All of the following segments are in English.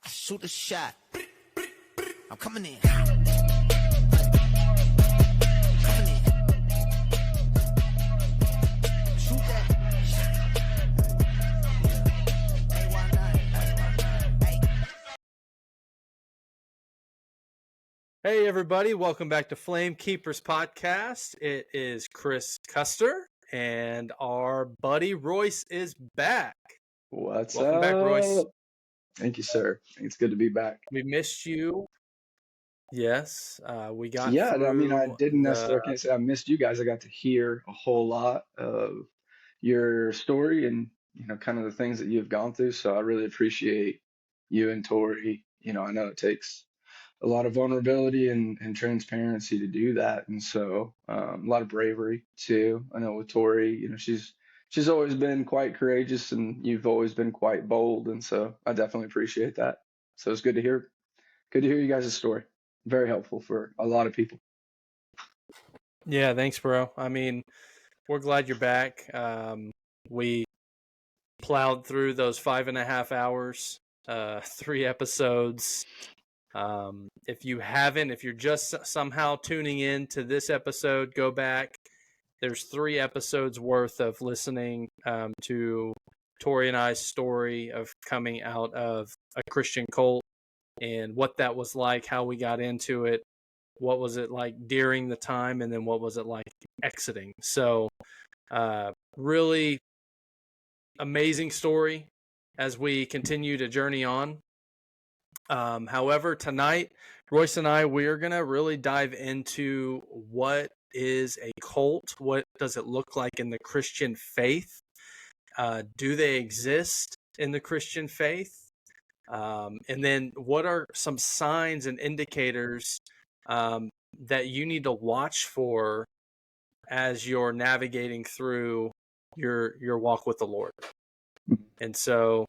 Shoot a shot. I'm coming in. Coming in. Shoot that. Hey, why not? Hey. Hey everybody, welcome back to Flame Keepers Podcast. It is Chris Custer and our buddy Royce is back. What's Welcome up? back, Royce. Thank you, sir. It's good to be back. We missed you. Yes, we got Yeah, through I mean, I didn't necessarily, the I can't say I missed you guys. I got to hear a whole lot of your story and, kind of the things that you've gone through. So I really appreciate you and Tori. I know it takes a lot of vulnerability and transparency to do that. And so a lot of bravery too. I know with Tori, she's always been quite courageous and you've always been quite bold. And so I definitely appreciate that. So it's good to hear you guys' story. Very helpful for a lot of people. Yeah, thanks, bro. I mean, we're glad you're back. We plowed through those 5.5 hours, 3 episodes. If you're just somehow tuning in to this episode, go back. There's 3 episodes worth of listening to Tori and I's story of coming out of a Christian cult and what that was like, how we got into it, what was it like during the time, and then what was it like exiting. So really amazing story as we continue to journey on. However, tonight, Royce and I, we're going to really dive into what is a cult? What does it look like in the Christian faith? Do they exist in the Christian faith? And then what are some signs and indicators that you need to watch for as you're navigating through your walk with the Lord? And so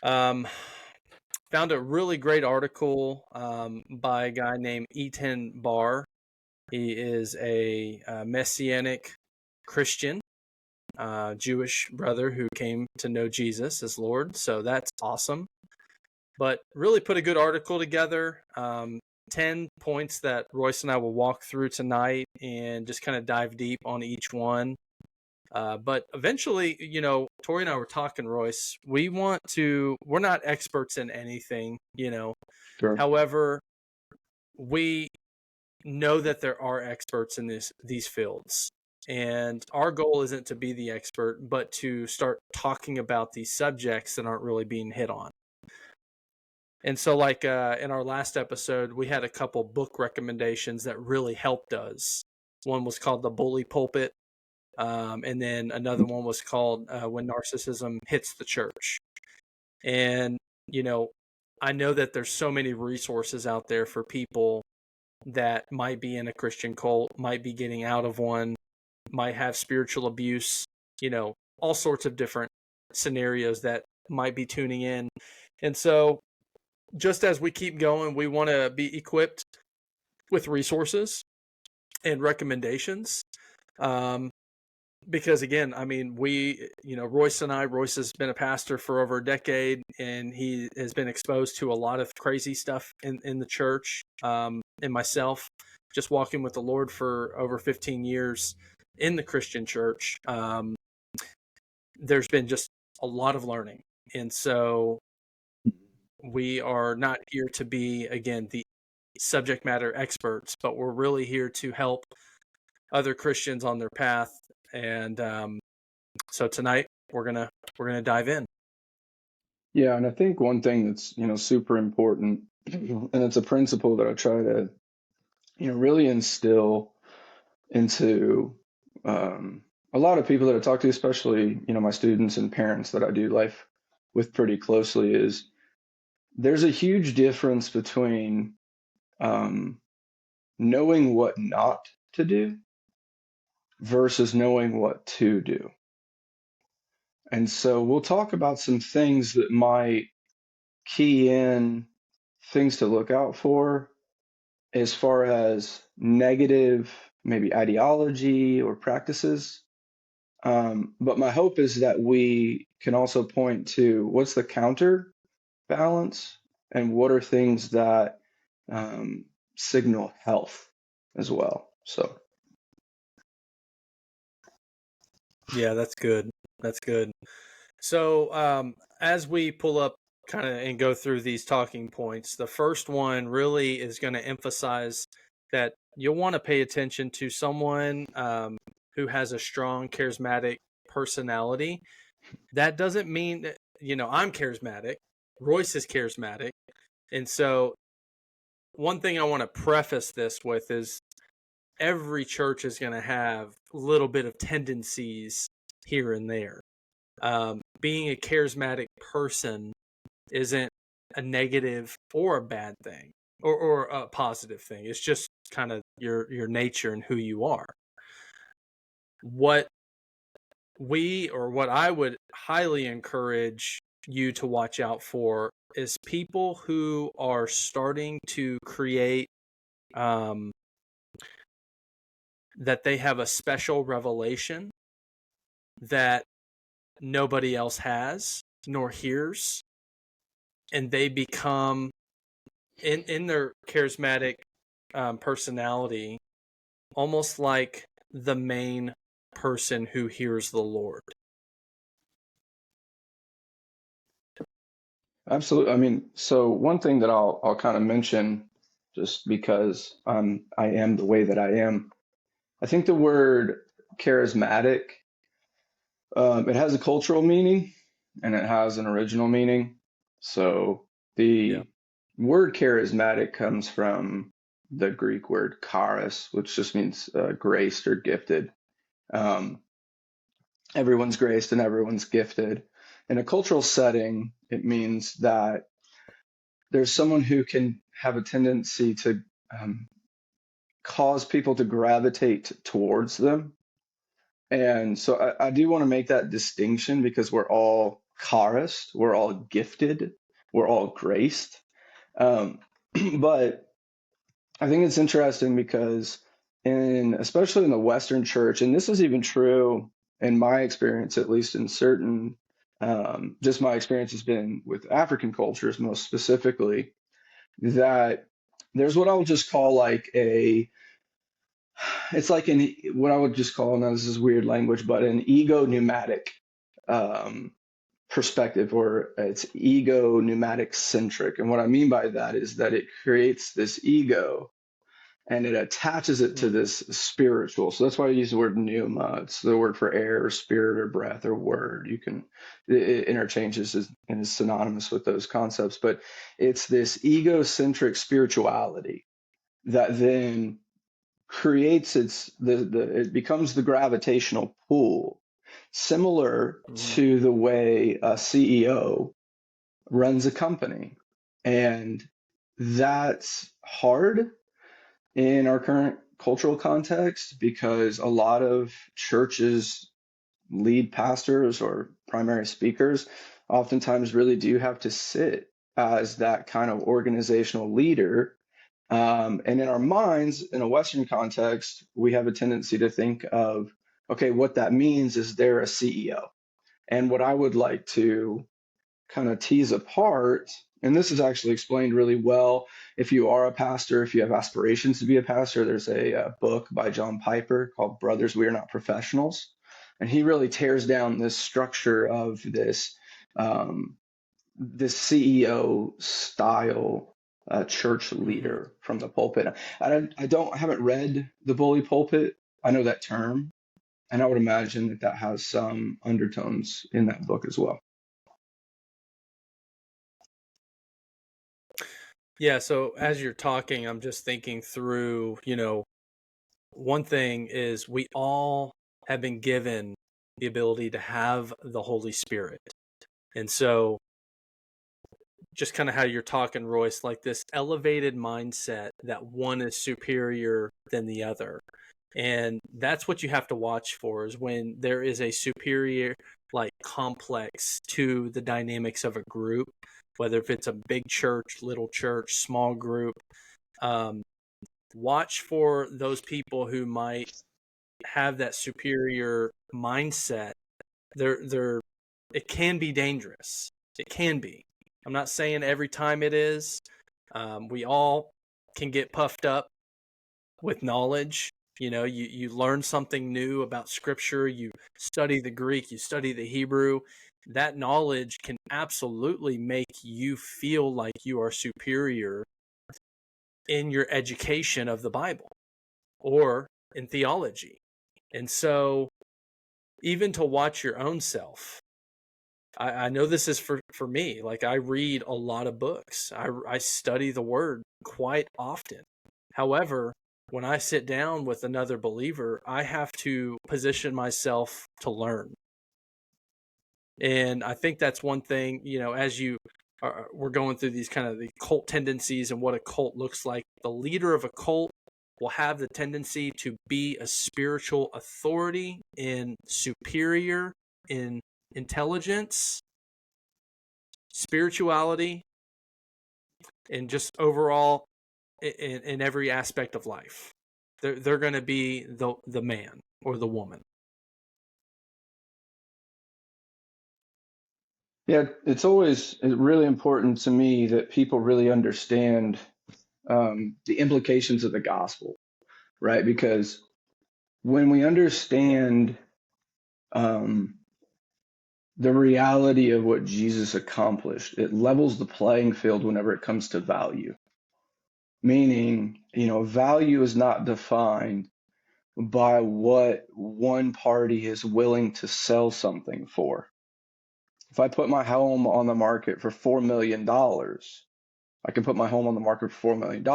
found a really great article by a guy named Eitan Bar. He is a Messianic Christian, Jewish brother who came to know Jesus as Lord. So that's awesome. But really put a good article together, 10 points that Royce and I will walk through tonight and just kind of dive deep on each one. But eventually, Tori and I were talking, Royce, we're not experts in anything, Sure. However, we know that there are experts in these fields. And our goal isn't to be the expert, but to start talking about these subjects that aren't really being hit on. And so like in our last episode, we had a couple book recommendations that really helped us. One was called The Bully Pulpit. And then another one was called When Narcissism Hits the Church. And, I know that there's so many resources out there for people that might be in a Christian cult, might be getting out of one, might have spiritual abuse, all sorts of different scenarios that might be tuning in. And so just as we keep going, we want to be equipped with resources and recommendations. Because again, I mean, Royce has been a pastor for over a decade, and he has been exposed to a lot of crazy stuff in the church. And myself, just walking with the Lord for over 15 years in the Christian church, there's been just a lot of learning. And so we are not here to be, again, the subject matter experts, but we're really here to help other Christians on their path. And so tonight we're gonna dive in. Yeah, and I think one thing that's super important, and it's a principle that I try to really instill into a lot of people that I talk to, especially my students and parents that I do life with pretty closely, is there's a huge difference between knowing what not to do versus knowing what to do. And so we'll talk about some things that might key in things to look out for as far as negative, maybe ideology or practices. But my hope is that we can also point to what's the counter balance, and what are things that signal health as well. So, Yeah, that's good. That's good. So, as we pull up kind of and go through these talking points, the first one really is going to emphasize that you'll want to pay attention to someone who has a strong, charismatic personality. That doesn't mean that, I'm charismatic, Royce is charismatic. And so, one thing I want to preface this with is every church is going to have a little bit of tendencies here and there. Being a charismatic person isn't a negative or a bad thing or a positive thing. It's just kind of your nature and who you are. What what I would highly encourage you to watch out for is people who are starting to create that they have a special revelation that nobody else has nor hears, and they become in their charismatic personality almost like the main person who hears the Lord. absolutely. I mean, so one thing that I'll kind of mention, just because I am the way that I am. I think the word charismatic, it has a cultural meaning and it has an original meaning. So Yeah. the word charismatic comes from the Greek word charis, which just means graced or gifted. Um, everyone's graced and everyone's gifted. In a cultural setting, it means that there's someone who can have a tendency to cause people to gravitate towards them. And so I do want to make that distinction because we're all charis, we're all gifted, we're all graced. Um, but I think it's interesting because especially in the Western church, and this is even true in my experience, at least in certain, just my experience has been with African cultures most specifically, that there's what I would just call like it's like what I would just call, now this is weird language, but an ego pneumatic um, perspective, or it's ego pneumatic centric. And what I mean by that is that it creates this ego and it attaches it to this spiritual. So that's why I use the word pneuma. It's the word for air, or spirit, or breath, or word. You can it interchanges and is synonymous with those concepts. But it's this egocentric spirituality that then creates it becomes the gravitational pull, similar to the way a CEO runs a company. And that's hard in our current cultural context because a lot of churches, lead pastors or primary speakers, oftentimes really do have to sit as that kind of organizational leader. And in our minds, in a Western context, we have a tendency to think of, okay, what that means is they're a CEO. And what I would like to kind of tease apart, and this is actually explained really well if you are a pastor, if you have aspirations to be a pastor. There's a book by John Piper called Brothers, We Are Not Professionals. And he really tears down this structure of this CEO style church leader from the pulpit. I haven't read The Bully Pulpit. I know that term, and I would imagine that that has some undertones in that book as well. Yeah, so as you're talking, I'm just thinking through, one thing is we all have been given the ability to have the Holy Spirit. And so just kind of how you're talking, Royce, like this elevated mindset that one is superior than the other. And that's what you have to watch for, is when there is a superior like complex to the dynamics of a group, whether if it's a big church, little church, small group. Watch for those people who might have that superior mindset. It can be dangerous. It can be. I'm not saying every time it is. We all can get puffed up with knowledge. You learn something new about Scripture. You study the Greek, you study the Hebrew. That knowledge can absolutely make you feel like you are superior in your education of the Bible or in theology. And so even to watch your own self, I know this is for me. Like, I read a lot of books. I study the Word quite often. However, when I sit down with another believer, I have to position myself to learn. And I think that's one thing, as we're going through these kind of the cult tendencies and what a cult looks like. The leader of a cult will have the tendency to be a spiritual authority and superior in intelligence, spirituality, and just overall in every aspect of life. They're going to be the man or the woman. Yeah, it's really important to me that people really understand the implications of the gospel, right? Because when we understand um, the reality of what Jesus accomplished, it levels the playing field whenever it comes to value. Meaning, value is not defined by what one party is willing to sell something for. If I put my home on the market for $4 million, I can put my home on the market for $4 million.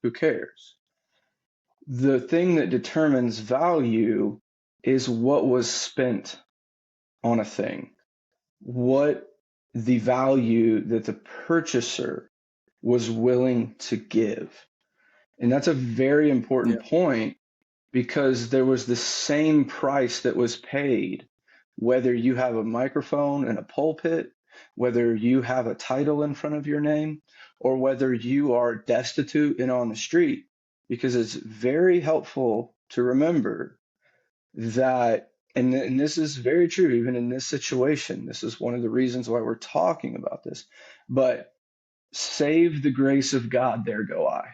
Who cares? The thing that determines value is what was spent on a thing, what the value that the purchaser was willing to give. And that's a very important point, because there was the same price that was paid, whether you have a microphone and a pulpit, whether you have a title in front of your name, or whether you are destitute and on the street. Because it's very helpful to remember that, and this is very true even in this situation. This is one of the reasons why we're talking about this. But save the grace of God, there go I.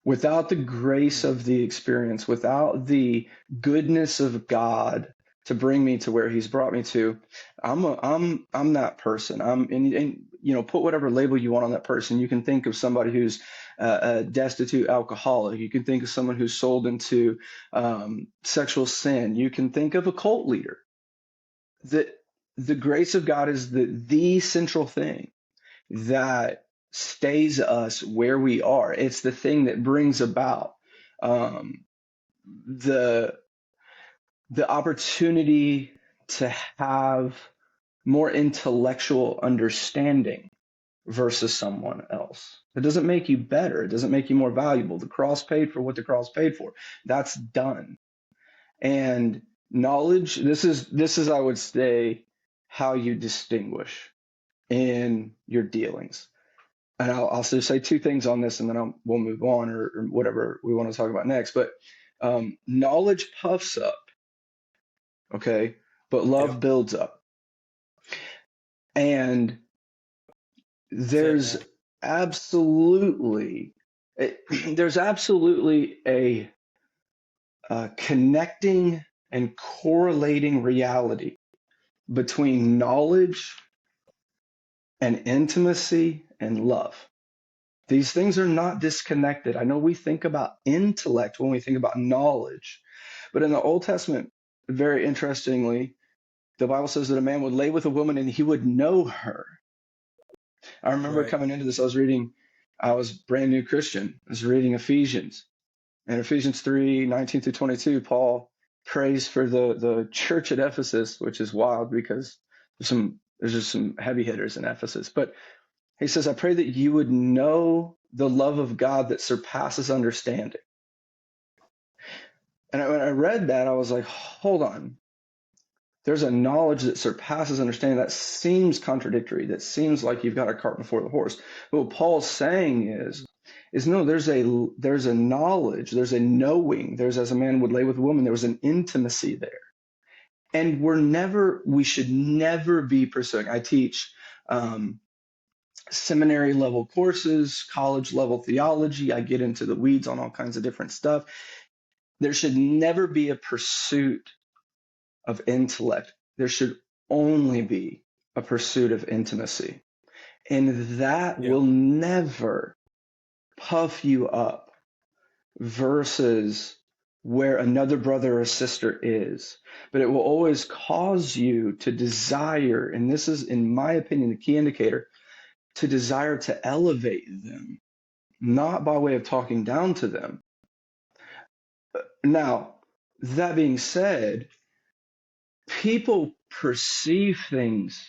Without the grace of the experience, without the goodness of God to bring me to where He's brought me to, I'm that person. Put whatever label you want on that person. You can think of somebody who's a destitute alcoholic. You can think of someone who's sold into sexual sin. You can think of a cult leader. The grace of God is the central thing that stays us where we are. It's the thing that brings about the opportunity to have more intellectual understanding versus someone else. It doesn't make you better. It doesn't make you more valuable. The cross paid for what the cross paid for. That's done. And knowledge, this is I would say, how you distinguish in your dealings. And I'll also say two things on this, and then we'll move on, or whatever we want to talk about next. But knowledge puffs up, okay, but love builds up. And there's absolutely a connecting and correlating reality between knowledge and intimacy and love. These things are not disconnected. I know we think about intellect when we think about knowledge, but in the Old Testament, very interestingly, the Bible says that a man would lay with a woman and he would know her. I remember coming into this, I was brand new Christian. I was reading Ephesians. And Ephesians 3:19 through 22, Paul prays for the church at Ephesus, which is wild because there's just some heavy hitters in Ephesus. But he says, I pray that you would know the love of God that surpasses understanding. And when I read that, I was like, hold on. There's a knowledge that surpasses understanding. That seems contradictory. That seems like you've got a cart before the horse. But what Paul's saying is no, there's a knowledge, there's a knowing, there's, as a man would lay with a woman, there was an intimacy there. And we should never be pursuing. I teach seminary level courses, college level theology. I get into the weeds on all kinds of different stuff. There should never be a pursuit of intellect. There should only be a pursuit of intimacy. And that Yeah. will never puff you up versus where another brother or sister is. But it will always cause you to desire, and this is, in my opinion, the key indicator, to desire to elevate them, not by way of talking down to them. Now, that being said, people perceive things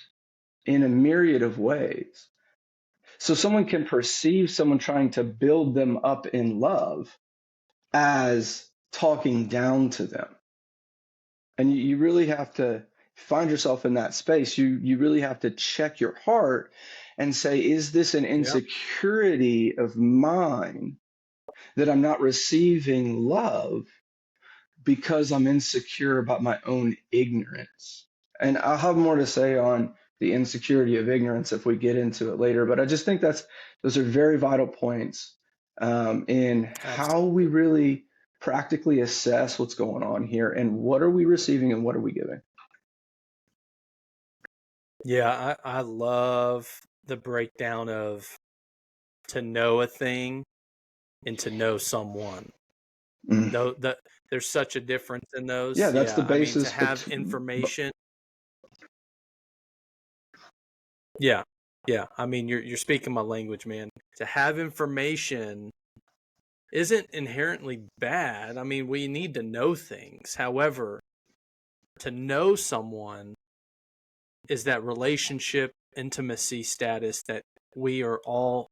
in a myriad of ways. So someone can perceive someone trying to build them up in love as talking down to them. And you really have to find yourself in that space. You really have to check your heart and say, is this an Yeah. insecurity of mine that I'm not receiving love because I'm insecure about my own ignorance? And I'll have more to say on the insecurity of ignorance if we get into it later. But I just think those are very vital points in how we Absolutely. really practically assess what's going on here and what are we receiving and what are we giving. Yeah, I love the breakdown of to know a thing and to know someone. Mm. Though there's such a difference in those. Yeah, that's the Yeah, I mean to basis. have information. Yeah, yeah. I mean you're speaking my language, man. To have information isn't inherently bad. I mean we need to know things. However, to know someone is that relationship intimacy status that we are all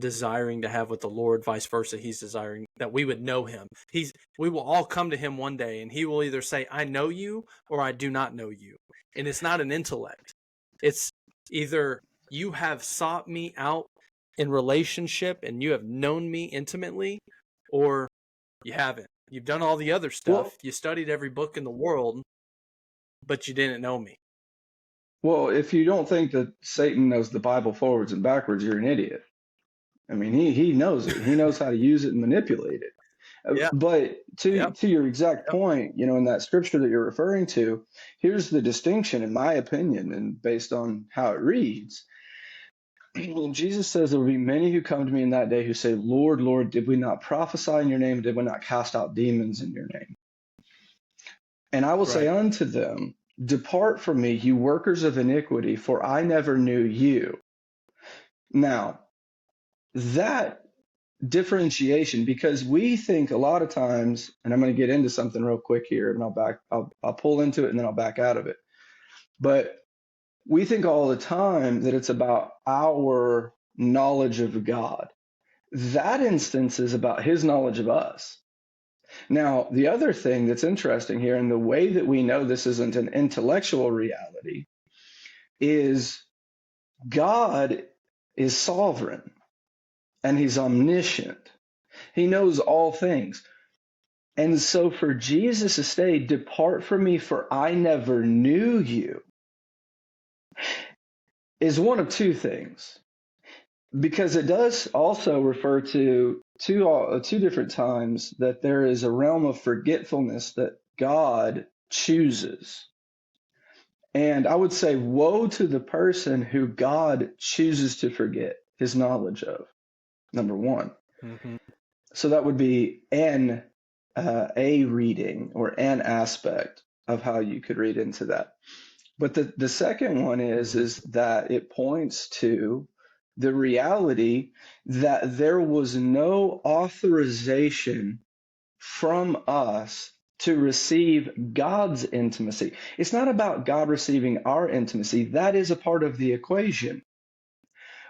desiring to have with the Lord, vice versa. He's desiring that we would know him. We will all come to him one day and he will either say, I know you or I do not know you. And it's not an intellect. It's either you have sought me out in relationship and you have known me intimately, or you haven't. You've done all the other stuff. Well, You studied every book in the world, but you didn't know me. well, if you don't think that Satan knows the Bible forwards and backwards, you're an idiot. I mean, he knows it. He knows how to use it and manipulate it. Yeah. But Yep. to your exact Yep. point, in that scripture that you're referring to, here's the distinction, in my opinion, and based on how it reads. Jesus says there will be many who come to me in that day who say, Lord, Lord, did we not prophesy in your name? Did we not cast out demons in your name? And I will say Right. unto them, depart from me, you workers of iniquity, for I never knew you. Now, that differentiation, because we think a lot of times, and I'm going to get into something real quick here, and I'll pull into it and then I'll back out of it. But we think all the time that it's about our knowledge of God. That instance is about his knowledge of us. Now, the other thing that's interesting here, and the way that we know this isn't an intellectual reality, is God is sovereign and he's omniscient. He knows all things. And so for Jesus to say, depart from me, for I never knew you, is one of two things. Because it does also refer to two different times that there is a realm of forgetfulness that God chooses. And I would say, woe to the person who God chooses to forget his knowledge of, number one. Mm-hmm. So that would be a reading or an aspect of how you could read into that. But the second one is that it points to the reality that there was no authorization from us to receive God's intimacy. It's not about God receiving our intimacy. That is a part of the equation.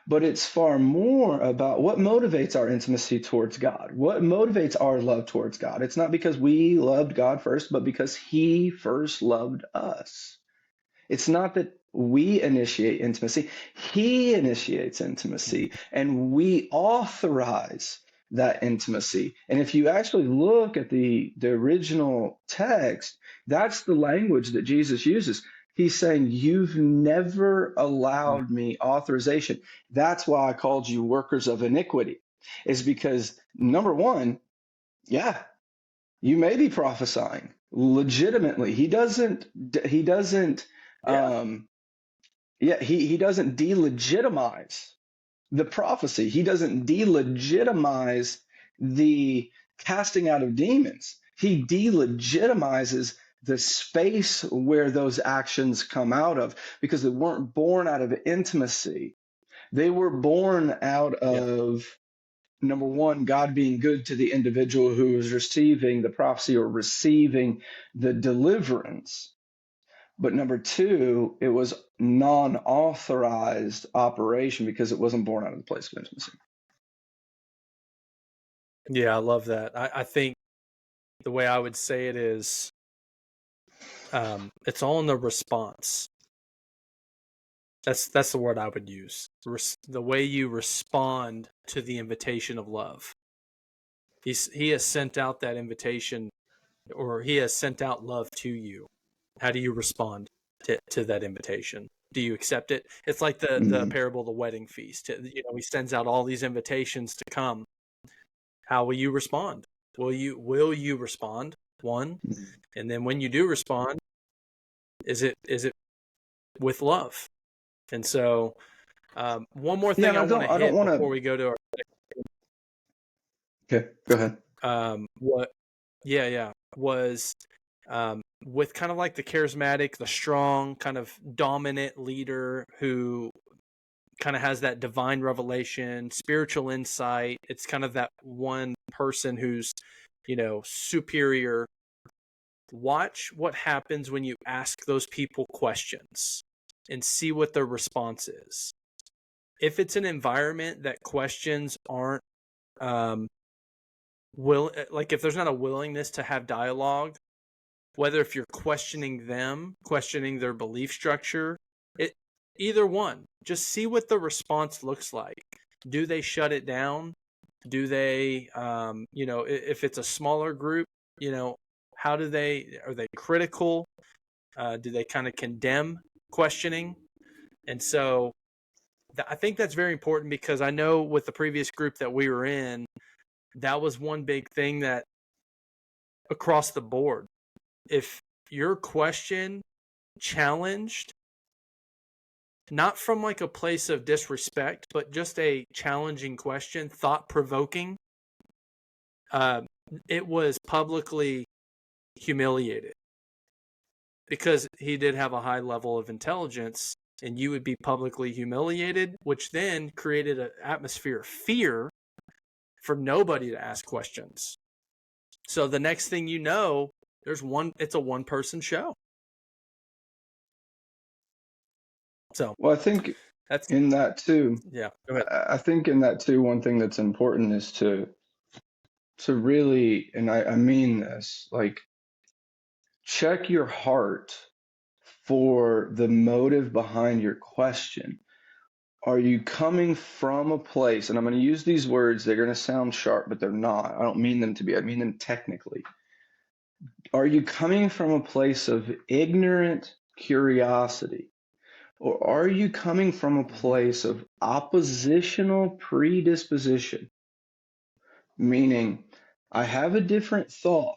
But it's far more about what motivates our intimacy towards God, what motivates our love towards God. It's not because we loved God first, but because he first loved us. It's not that we initiate intimacy. He initiates intimacy, and we authorize that intimacy. And if you actually look at the original text, that's the language that Jesus uses. He's saying, you've never allowed me authorization. That's why I called you workers of iniquity, is because number one, yeah, you may be prophesying legitimately. He doesn't, Yeah. um, yeah, he doesn't delegitimize the prophecy. He doesn't delegitimize the casting out of demons. He delegitimizes the space where those actions come out of, because they weren't born out of intimacy. They were born out Yeah. of, number one, God being good to the individual who was receiving the prophecy or receiving the deliverance. But number two, it was non-authorized operation because it wasn't born out of the place of intimacy. Yeah, I love that. I think the way I would say it is, it's all in the response. That's the word I would use. The way you respond to the invitation of love. He has sent out that invitation, or he has sent out love to you. How do you respond to that invitation? Do you accept it? It's like the Mm-hmm. parable of the wedding feast. He sends out all these invitations to come. How will you respond? Will you respond? One, and then when you do respond, is it with love? And so, one more Yeah, thing and I want to I don't hit want before to. we go to Okay, go ahead. what, yeah, was with kind of like the charismatic, the strong, kind of dominant leader who kind of has that divine revelation, spiritual insight. It's kind of that one person who's, superior. Watch what happens when you ask those people questions and see what their response is. If it's an environment that questions aren't like if there's not a willingness to have dialogue, whether if you're questioning them, questioning their belief structure, either one, just see what the response looks like. Do they shut it down? Do they, if it's a smaller group, how are they critical? Do they kind of condemn questioning? And so I think that's very important, because I know with the previous group that we were in, that was one big thing that across the board, if your question challenged, not from like a place of disrespect, but just a challenging question, thought provoking, it was publicly humiliated, because he did have a high level of intelligence, and you would be publicly humiliated, which then created an atmosphere of fear for nobody to ask questions. So the next thing you know, it's a one person show. So Well, I think that's, in that too, yeah, go ahead. I think in that too, one thing that's important is to really, and I mean this, like, check your heart for the motive behind your question. Are you coming from a place, and I'm going to use these words, they're going to sound sharp, but they're not. I don't mean them to be, I mean them technically. Are you coming from a place of ignorant curiosity? Or are you coming from a place of oppositional predisposition? Meaning, I have a different thought,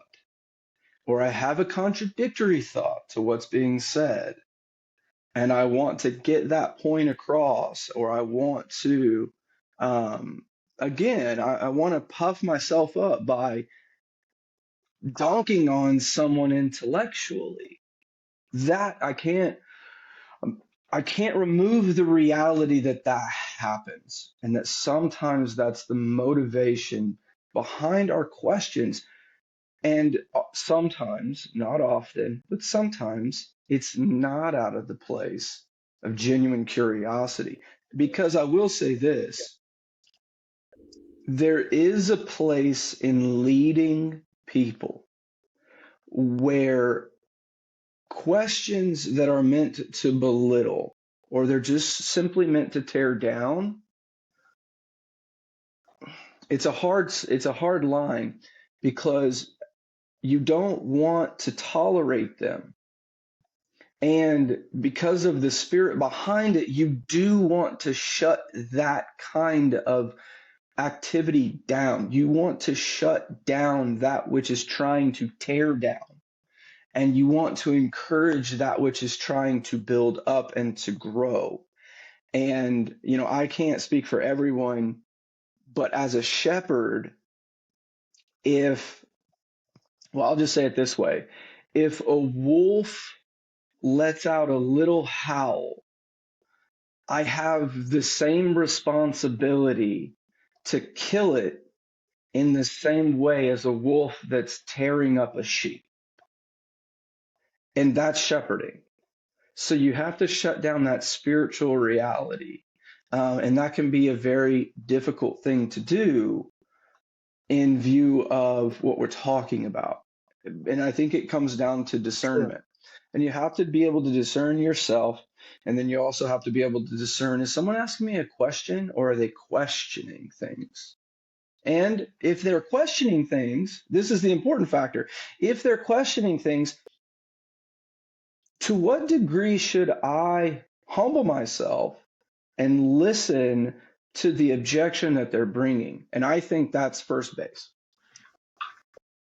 or I have a contradictory thought to what's being said, and I want to get that point across, or I want to, again, I want to puff myself up by donking on someone intellectually. That I can't remove the reality that that happens, and that sometimes that's the motivation behind our questions. And sometimes, not often, but sometimes it's not out of the place of genuine curiosity. Because I will say this, there is a place in leading people where questions that are meant to belittle, or they're just simply meant to tear down, it's a hard line, because you don't want to tolerate them. And because of the spirit behind it, you do want to shut that kind of activity down. You want to shut down that which is trying to tear down. And you want to encourage that which is trying to build up and to grow. And, I can't speak for everyone, but as a shepherd, I'll just say it this way. If a wolf lets out a little howl, I have the same responsibility to kill it in the same way as a wolf that's tearing up a sheep. And that's shepherding. So you have to shut down that spiritual reality. And that can be a very difficult thing to do in view of what we're talking about. And I think it comes down to discernment. And you have to be able to discern yourself. And then you also have to be able to discern, is someone asking me a question or are they questioning things? And if they're questioning things, this is the important factor. If they're questioning things, to what degree should I humble myself and listen to the objection that they're bringing? And I think that's first base.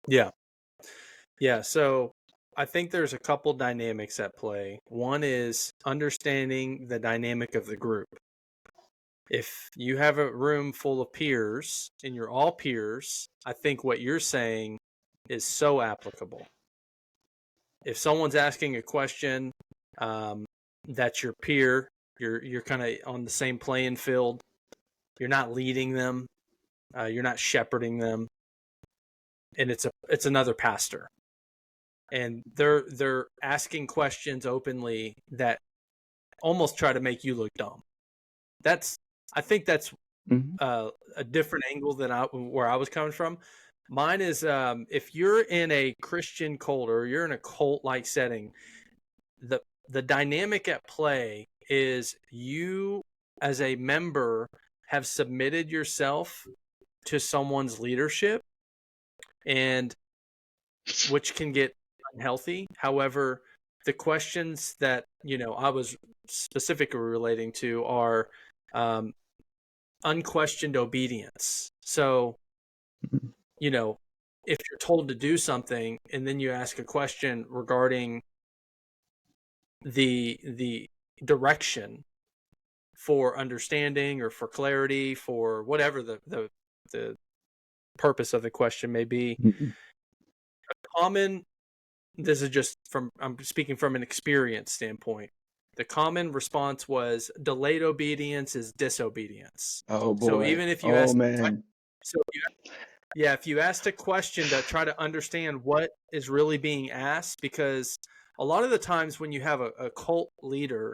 Yeah. Yeah. So I think there's a couple dynamics at play. One is understanding the dynamic of the group. If you have a room full of peers and you're all peers, I think what you're saying is so applicable. If someone's asking a question, that's your peer, you're kind of on the same playing field. You're not leading them, you're not shepherding them, and it's another pastor, and they're asking questions openly that almost try to make you look dumb. I think that's a different angle than where I was coming from. Mine is if you're in a Christian cult or you're in a cult-like setting, the dynamic at play is you as a member have submitted yourself to someone's leadership, and which can get unhealthy. However, the questions that I was specifically relating to are unquestioned obedience. So, if you're told to do something and then you ask a question regarding the direction for understanding or for clarity, for whatever the purpose of the question may be, this is just I'm speaking from an experience standpoint. The common response was delayed obedience is disobedience. Oh boy. So even if you if you asked a question to try to understand what is really being asked, because a lot of the times when you have a cult leader,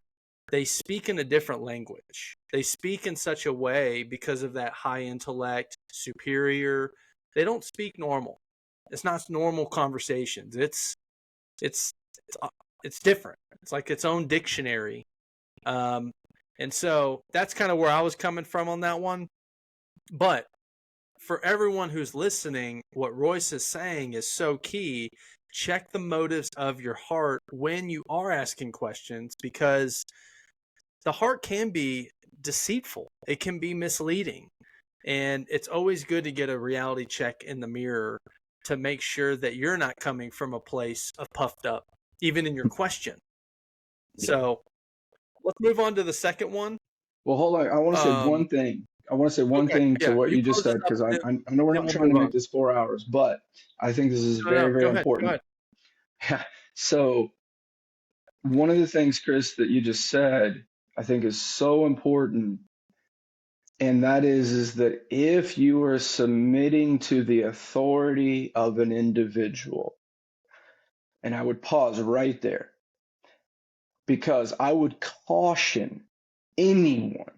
they speak in a different language. They speak in such a way because of that high intellect, superior. They don't speak normal. It's not normal conversations. It's different. It's like its own dictionary. And so that's kind of where I was coming from on that one. But for everyone who's listening, what Royce is saying is so key. Check the motives of your heart when you are asking questions, because the heart can be deceitful. It can be misleading. And it's always good to get a reality check in the mirror to make sure that you're not coming from a place of puffed up, even in your question. So let's move on to the second one. Well, hold on. I want to say one thing. I want to say one thing to what you just said, because I know we're not trying to make this 4 hours, but I think this is very, very important. Go ahead. So one of the things, Chris, that you just said, I think is so important. And that is that if you are submitting to the authority of an individual, and I would pause right there, because I would caution anyone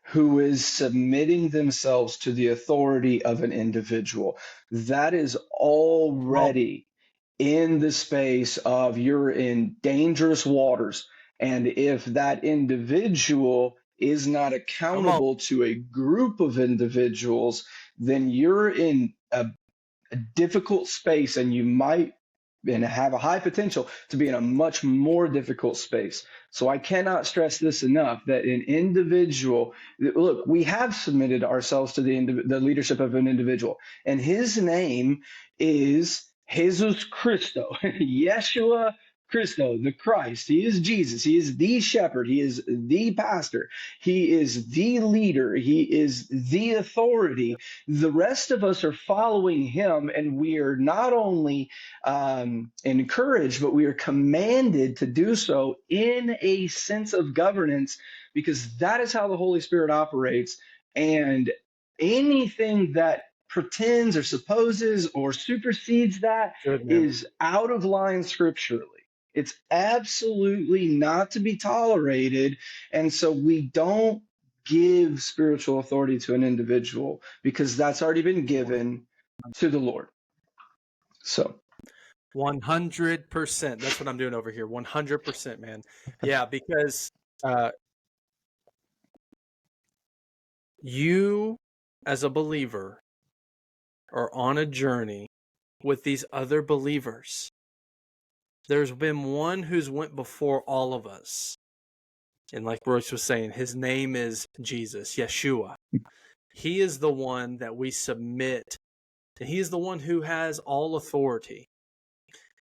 who is submitting themselves to the authority of an individual. That is already in the space of you're in dangerous waters. And if that individual is not accountable to a group of individuals, then you're in a difficult space, and you might and have a high potential to be in a much more difficult space. So I cannot stress this enough that an individual, look, we have submitted ourselves to the leadership of an individual, and his name is Jesus Christo, Yeshua Christo, the Christ. He is Jesus. He is the shepherd. He is the pastor. He is the leader. He is the authority. The rest of us are following him, and we are not only encouraged, but we are commanded to do so in a sense of governance, because that is how the Holy Spirit operates. And anything that pretends or supposes or supersedes that Good, man. is out of line scripturally. It's absolutely not to be tolerated. And so we don't give spiritual authority to an individual because that's already been given to the Lord. So 100%. That's what I'm doing over here. 100%, man. Yeah, because you, as a believer, are on a journey with these other believers. There's been one who's went before all of us. And like Royce was saying, his name is Jesus, Yeshua. He is the one that we submit. And he is the one who has all authority.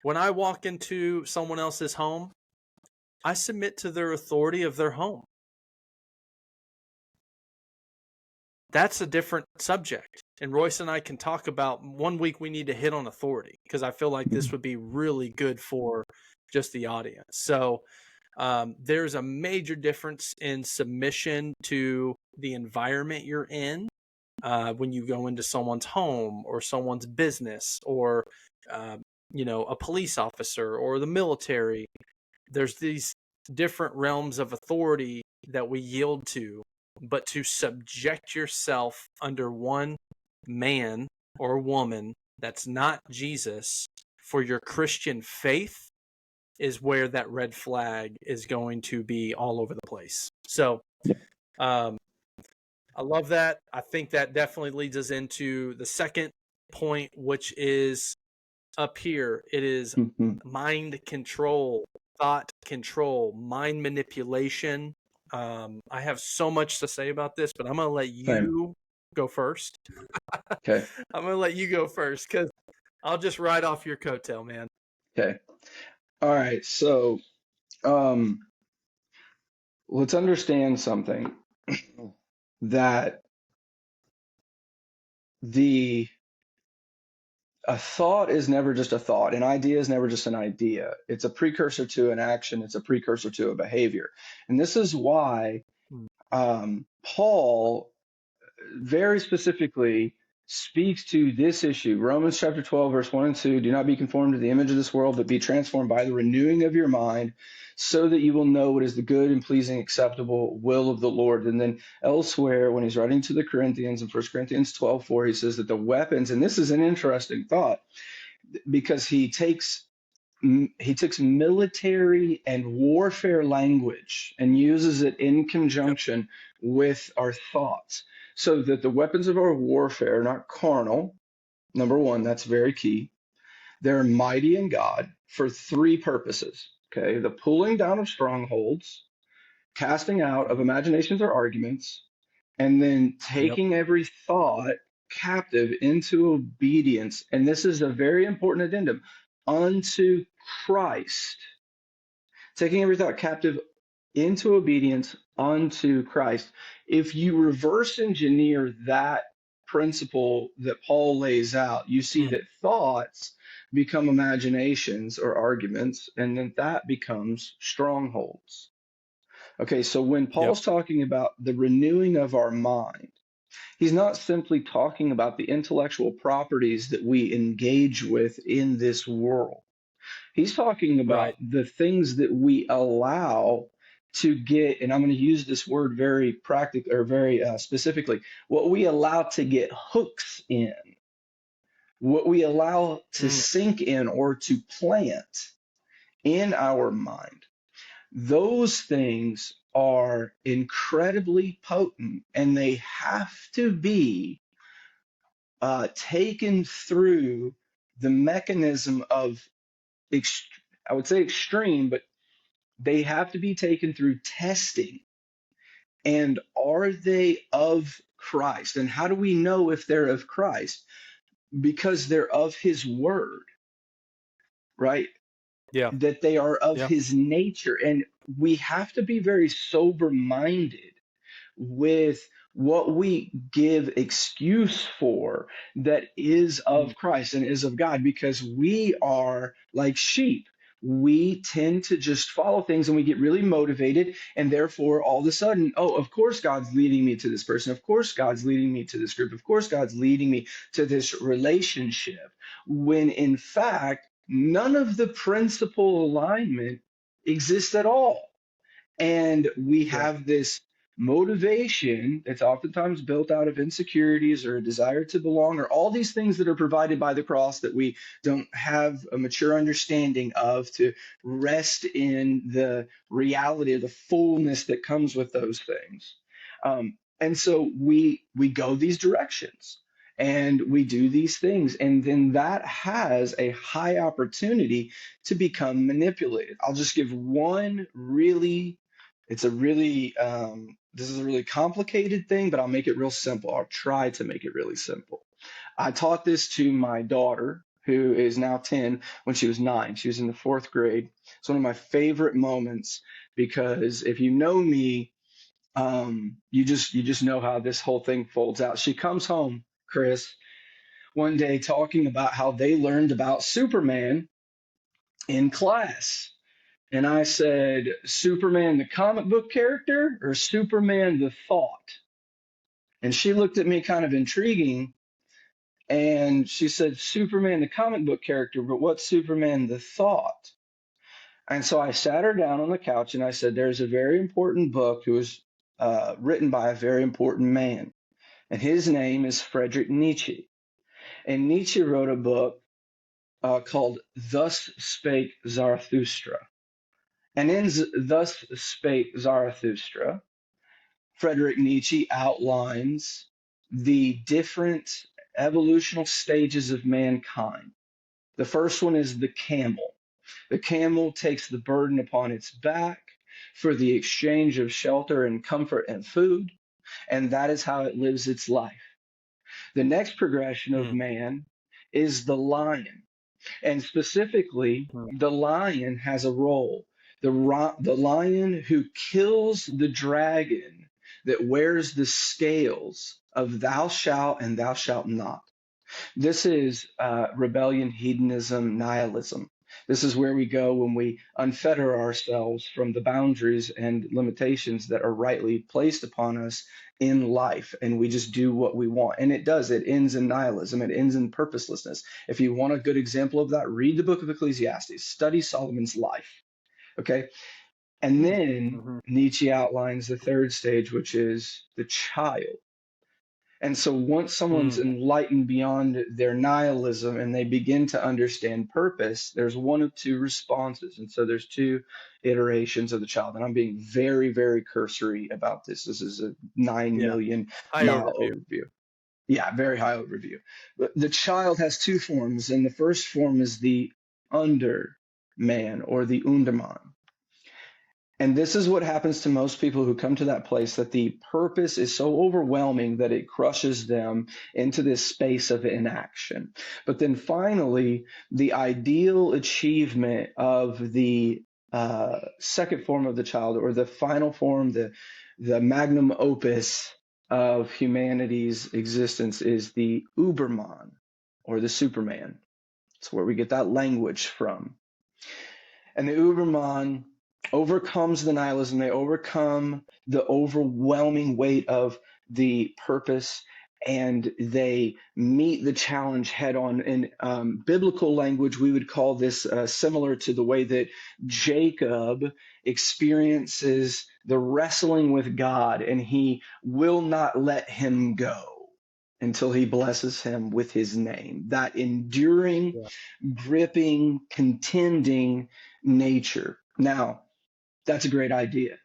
When I walk into someone else's home, I submit to their authority of their home. That's a different subject. And Royce and I can talk about, one week we need to hit on authority, because I feel like this would be really good for just the audience. So there's a major difference in submission to the environment you're in when you go into someone's home or someone's business, or a police officer or the military. There's these different realms of authority that we yield to, but to subject yourself under one man or woman that's not Jesus for your Christian faith is where that red flag is going to be all over the place. So I love that. I think that definitely leads us into the second point, which is up here. It is mind control, thought control, mind manipulation. I have so much to say about this, but I'm going to let you go first. Okay. I'm going to let you go first because I'll just ride off your coattail, man. Okay. All right. So let's understand something, that a thought is never just a thought. An idea is never just an idea. It's a precursor to an action. It's a precursor to a behavior. And this is why Paul very specifically speaks to this issue. Romans chapter 12, verse 1 and 2, do not be conformed to the image of this world, but be transformed by the renewing of your mind, so that you will know what is the good and pleasing, acceptable will of the Lord. And then elsewhere, when he's writing to the Corinthians in 1 Corinthians 12:4, he says that the weapons, and this is an interesting thought, because he takes military and warfare language and uses it in conjunction with our thoughts, so that the weapons of our warfare are not carnal. Number one, that's very key. They're mighty in God for three purposes. Okay, the pulling down of strongholds, casting out of imaginations or arguments, and then taking every thought captive into obedience. And this is a very important addendum, unto Christ. Taking every thought captive into obedience unto Christ. If you reverse engineer that principle that Paul lays out, you see that thoughts become imaginations or arguments, and then that becomes strongholds. Okay, so when Paul's talking about the renewing of our mind, he's not simply talking about the intellectual properties that we engage with in this world. He's talking about the things that we allow to get, and I'm going to use this word very practical or very specifically, what we allow to get hooks in, what we allow to sink in or to plant in our mind. Those things are incredibly potent, and they have to be taken through the mechanism of ext- I would say extreme, but they have to be taken through testing. And are they of Christ? And how do we know if they're of Christ? Because they're of his word, right? Yeah. That they are of Yeah. his nature. And we have to be very sober minded with what we give excuse for that is Mm. of Christ and is of God, because we are like sheep. We tend to just follow things and we get really motivated, and therefore, all of a sudden, oh, of course, God's leading me to this person. Of course, God's leading me to this group. Of course, God's leading me to this relationship. When in fact, none of the principal alignment exists at all. And we Yeah. have this motivation that's oftentimes built out of insecurities or a desire to belong, or all these things that are provided by the cross that we don't have a mature understanding of, to rest in the reality of the fullness that comes with those things. And so we go these directions and we do these things, and then that has a high opportunity to become manipulated. I'll just give one really, it's a really, this is a really complicated thing, but I'll make it real simple. I'll try to make it really simple. I taught this to my daughter, who is now 10, when she was 9. She was in the fourth grade. It's one of my favorite moments because if you know me, you just know how this whole thing folds out. She comes home, Chris, one day talking about how they learned about Superman in class. And I said, Superman the comic book character or Superman the thought? And she looked at me kind of intriguing and she said, Superman the comic book character, but what's Superman the thought? And so I sat her down on the couch and I said, there's a very important book. It was written by a very important man, and his name is Friedrich Nietzsche. And Nietzsche wrote a book called Thus Spake Zarathustra. And in Thus Spake Zarathustra, Friedrich Nietzsche outlines the different evolutional stages of mankind. The first one is the camel. The camel takes the burden upon its back for the exchange of shelter and comfort and food, and that is how it lives its life. The next progression of Mm. man is the lion. And specifically, Mm. the lion has a role. The lion who kills the dragon that wears the scales of thou shalt and thou shalt not. This is rebellion, hedonism, nihilism. This is where we go when we unfetter ourselves from the boundaries and limitations that are rightly placed upon us in life, and we just do what we want. And it does, it ends in nihilism, it ends in purposelessness. If you want a good example of that, read the book of Ecclesiastes, study Solomon's life. Okay. And Mm. then Mhm. Nietzsche outlines the third stage, which is the child. And so once someone's Mm. enlightened beyond their nihilism and they begin to understand purpose, there's one of two responses. And so there's two iterations of the child. And I'm being very, very cursory about this. This is a 9 Yeah. million High mile overview. overview. Yeah, very high overview. But the child has two forms, and the first form is the under man, or the underman. And this is what happens to most people who come to that place, that the purpose is so overwhelming that it crushes them into this space of inaction. But then finally, the ideal achievement of the second form of the child, or the final form, the magnum opus of humanity's existence, is the Uberman, or the Superman. It's where we get that language from. And the Uberman overcomes the nihilism. They overcome the overwhelming weight of the purpose, and they meet the challenge head on. In biblical language, we would call this similar to the way that Jacob experiences the wrestling with God, and he will not let him go until he blesses him with his name. That enduring, Yeah. gripping, contending nature. Now, that's a great idea,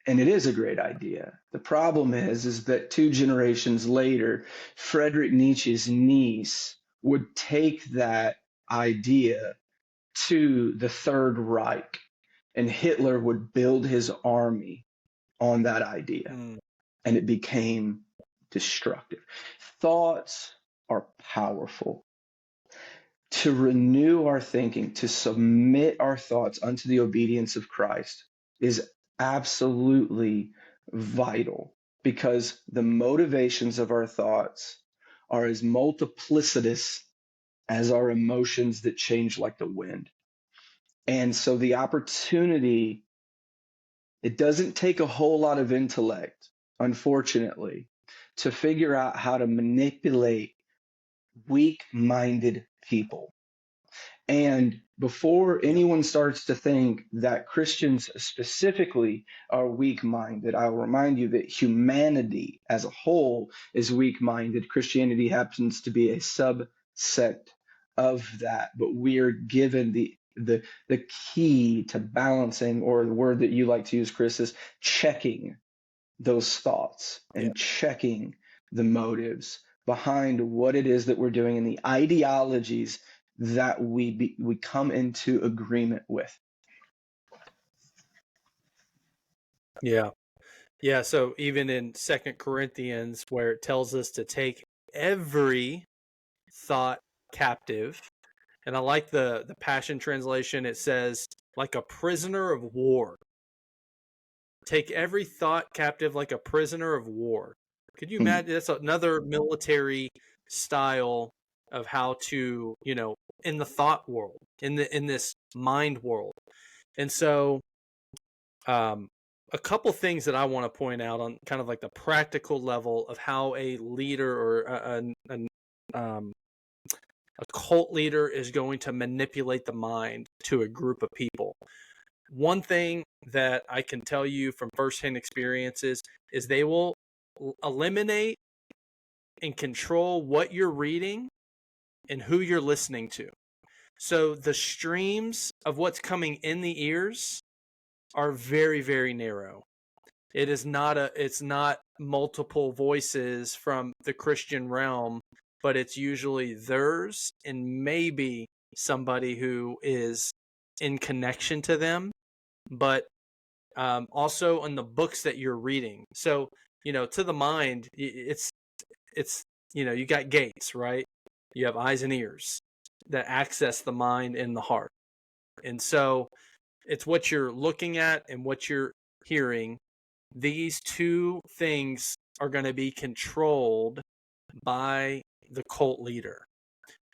and it is a great idea. The problem is that 2 generations later, Friedrich Nietzsche's niece would take that idea to the Third Reich, and Hitler would build his army on that idea, Mm. and it became destructive. Thoughts are powerful. To renew our thinking, to submit our thoughts unto the obedience of Christ is absolutely vital, because the motivations of our thoughts are as multiplicitous as our emotions that change like the wind. And so the opportunity, it doesn't take a whole lot of intellect, unfortunately, to figure out how to manipulate weak-minded people. And before anyone starts to think that Christians specifically are weak-minded, I'll remind you that humanity as a whole is weak-minded. Christianity happens to be a subset of that, but we are given the key to balancing, or the word that you like to use, Chris, is checking those thoughts Yeah. and checking the motives behind what it is that we're doing and the ideologies that we come into agreement with. Yeah. Yeah. So even in 2 Corinthians, where it tells us to take every thought captive, and I like the Passion Translation, it says, like a prisoner of war. Take every thought captive like a prisoner of war. Could you imagine? That's another military style of how to, in the thought world, in this mind world. And so, a couple things that I want to point out on kind of like the practical level of how a leader or a cult leader is going to manipulate the mind to a group of people. One thing that I can tell you from firsthand experiences is they will eliminate and control what you're reading and who you're listening to. So the streams of what's coming in the ears are very, very narrow. It's not multiple voices from the Christian realm, but it's usually theirs and maybe somebody who is in connection to them, but also in the books that you're reading. So, to the mind, it's you got gates, right? You have eyes and ears that access the mind and the heart. And so it's what you're looking at and what you're hearing. These two things are going to be controlled by the cult leader.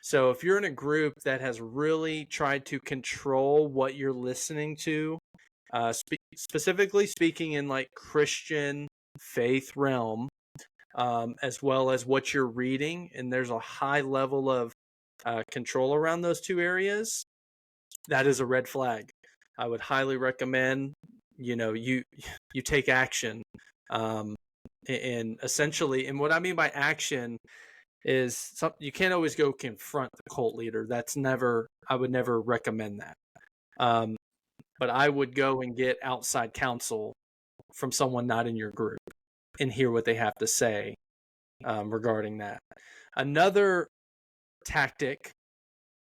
So if you're in a group that has really tried to control what you're listening to, specifically speaking in like Christian faith realm, as well as what you're reading, and there's a high level of control around those two areas, that is a red flag. I would highly recommend, you take action. And essentially, and what I mean by action is you can't always go confront the cult leader. I would never recommend that. But I would go and get outside counsel from someone not in your group and hear what they have to say regarding that. Another tactic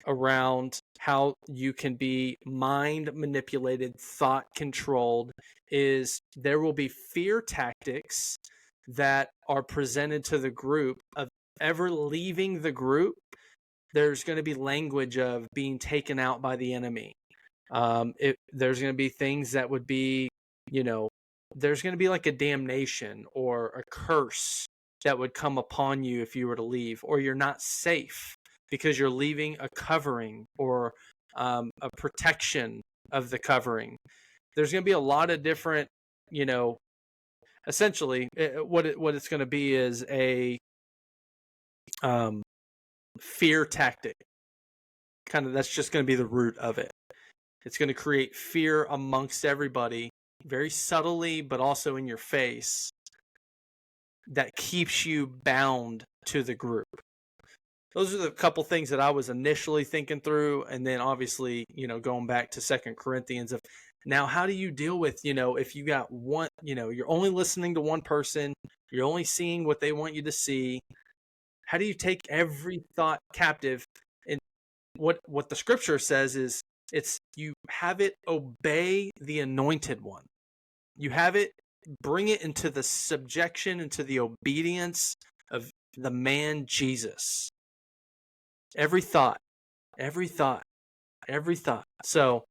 around how you can be mind manipulated, thought controlled, is there will be fear tactics that are presented to the group of ever leaving the group. There's going to be language of being taken out by the enemy. There's going to be things that would be, there's going to be like a damnation or a curse that would come upon you if you were to leave, or you're not safe because you're leaving a covering or a protection of the covering. There's going to be a lot of different, essentially what it's going to be is a fear tactic. Kind of, that's just going to be the root of it. It's going to create fear amongst everybody, very subtly, but also in your face, that keeps you bound to the group. Those are the couple things that I was initially thinking through. And then obviously, going back to 2 Corinthians of now, how do you deal with, if you got one, you're only listening to one person, you're only seeing what they want you to see. How do you take every thought captive? And what the scripture says is It's you have it obey the anointed one. You have it bring it into the subjection, into the obedience of the man Jesus. Every thought, every thought, every thought. So,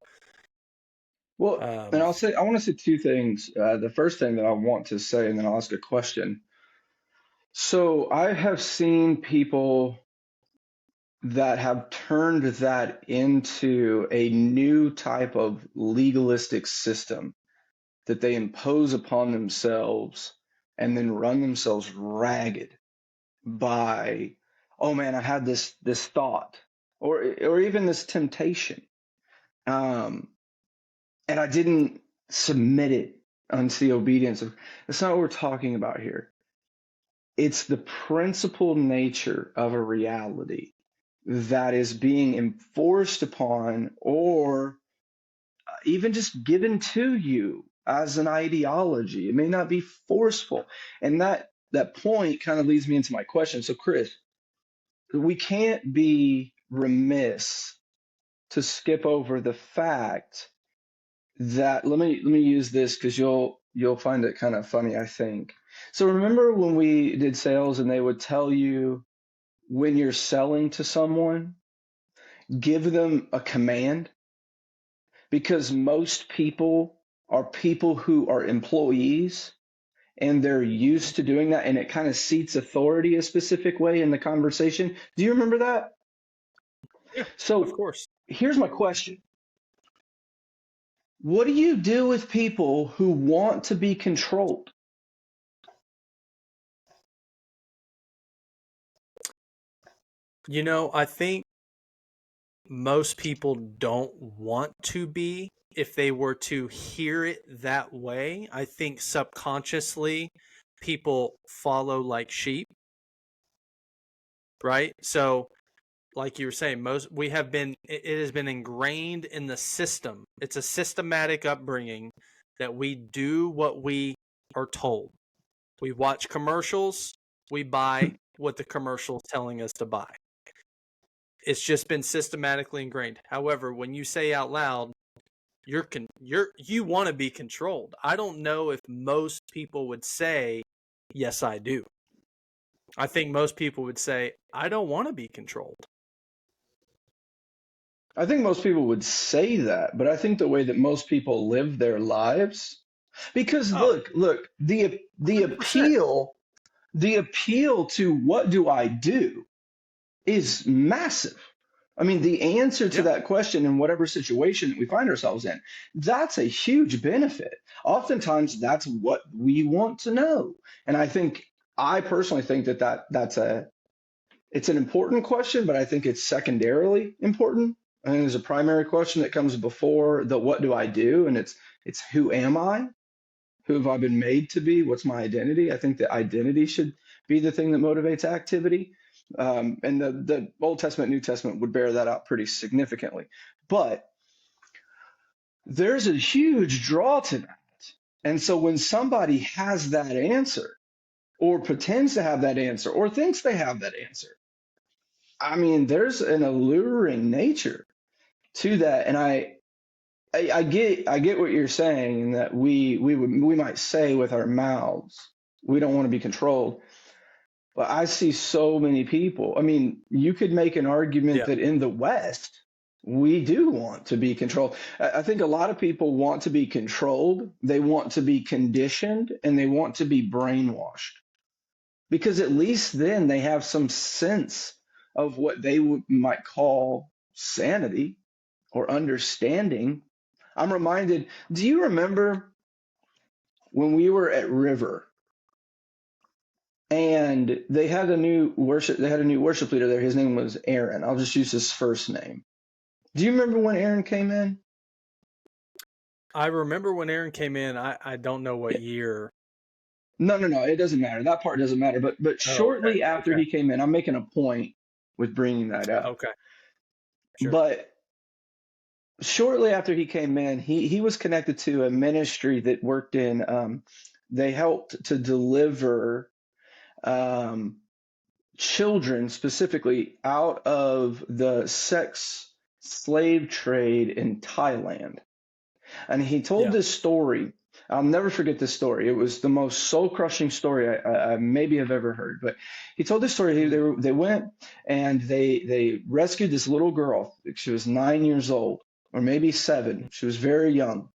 Well, and um, I want to say two things. The first thing that I want to say, and then I'll ask a question. So I have seen people that have turned that into a new type of legalistic system that they impose upon themselves and then run themselves ragged by, oh man, I had this thought or even this temptation. Um, and I didn't submit it unto the obedience of. That's not what we're talking about here. It's the principal nature of a reality that is being enforced upon or even just given to you as an ideology. It may not be forceful. And that point kind of leads me into my question. So Chris, we can't be remiss to skip over the fact that let me use this because you'll find it kind of funny, I think. So remember when we did sales and they would tell you when you're selling to someone, give them a command because most people are people who are employees and they're used to doing that and it kind of seats authority a specific way in the conversation. Do you remember that? yeah, of So course. here's my question. What do you do with people who want to be controlled? I think most people don't want to be. If they were to hear it that way, I think subconsciously people follow like sheep, right? So, like you were saying, it has been ingrained in the system. It's a systematic upbringing that we do what we are told. We watch commercials, we buy what the commercial is telling us to buy. It's just been systematically ingrained. However, when you say out loud, you want to be controlled. I don't know if most people would say, "Yes, I do." I think most people would say, "I don't want to be controlled." I think most people would say that, but I think the way that most people live their lives, because Oh, look, the 100%. appeal to what do I do is massive. I mean, the answer to Yeah. that question in whatever situation that we find ourselves in, that's a huge benefit. Oftentimes, that's what we want to know. And I personally think it's an important question, but I think it's secondarily important. I think there's a primary question that comes before the what do I do? And it's who am I? Who have I been made to be? What's my identity? I think that identity should be the thing that motivates activity. And the Old Testament, New Testament would bear that out pretty significantly. But there's a huge draw to that. And so when somebody has that answer, or pretends to have that answer, or thinks they have that answer, I mean, there's an alluring nature to that. And I get what you're saying, in that we might say with our mouths, we don't want to be controlled. But I see so many people. I mean, you could make an argument Yeah. that in the West, we do want to be controlled. I think a lot of people want to be controlled, they want to be conditioned, and they want to be brainwashed. Because at least then they have some sense of what might call sanity or understanding. I'm reminded, do you remember when we were at River and they had a new worship leader there. His name was Aaron. I'll just use his first name. Do you remember when Aaron came in? I remember when Aaron came in. I don't know what Yeah. year. No, it doesn't matter. That part doesn't matter. But Oh, okay. shortly after Okay. he came in, I'm making a point with bringing that up. Okay. Sure. But shortly after he came in, he was connected to a ministry that worked in they helped to deliver um, children specifically out of the sex slave trade in Thailand. And he told Yeah. this story. I'll never forget this story. It was the most soul-crushing story I maybe have ever heard. But he told this story. Mm. They went and they rescued this little girl. She was 9 years old, or maybe 7. She was very young.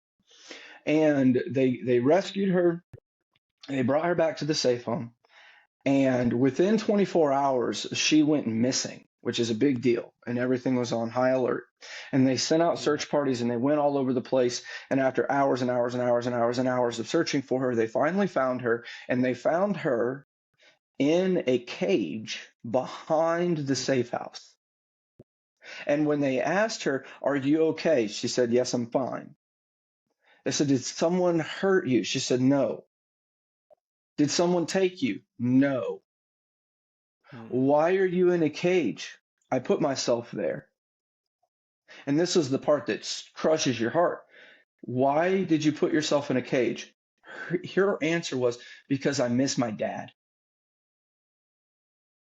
And they rescued her. They brought her back to the safe home. And within 24 hours, she went missing, which is a big deal. And everything was on high alert. And they sent out Yeah. search parties and they went all over the place. And after hours and hours and hours and hours and hours of searching for her, they finally found her. And they found her in a cage behind the safe house. And when they asked her, "Are you okay?" She said, "Yes, I'm fine." They said, "Did someone hurt you?" She said, "No." "Did someone take you?" "No." Mm. "Why are you in a cage?" "I put myself there." And this is the part that crushes your heart. "Why did you put yourself in a cage?" Her answer was, "Because I miss my dad."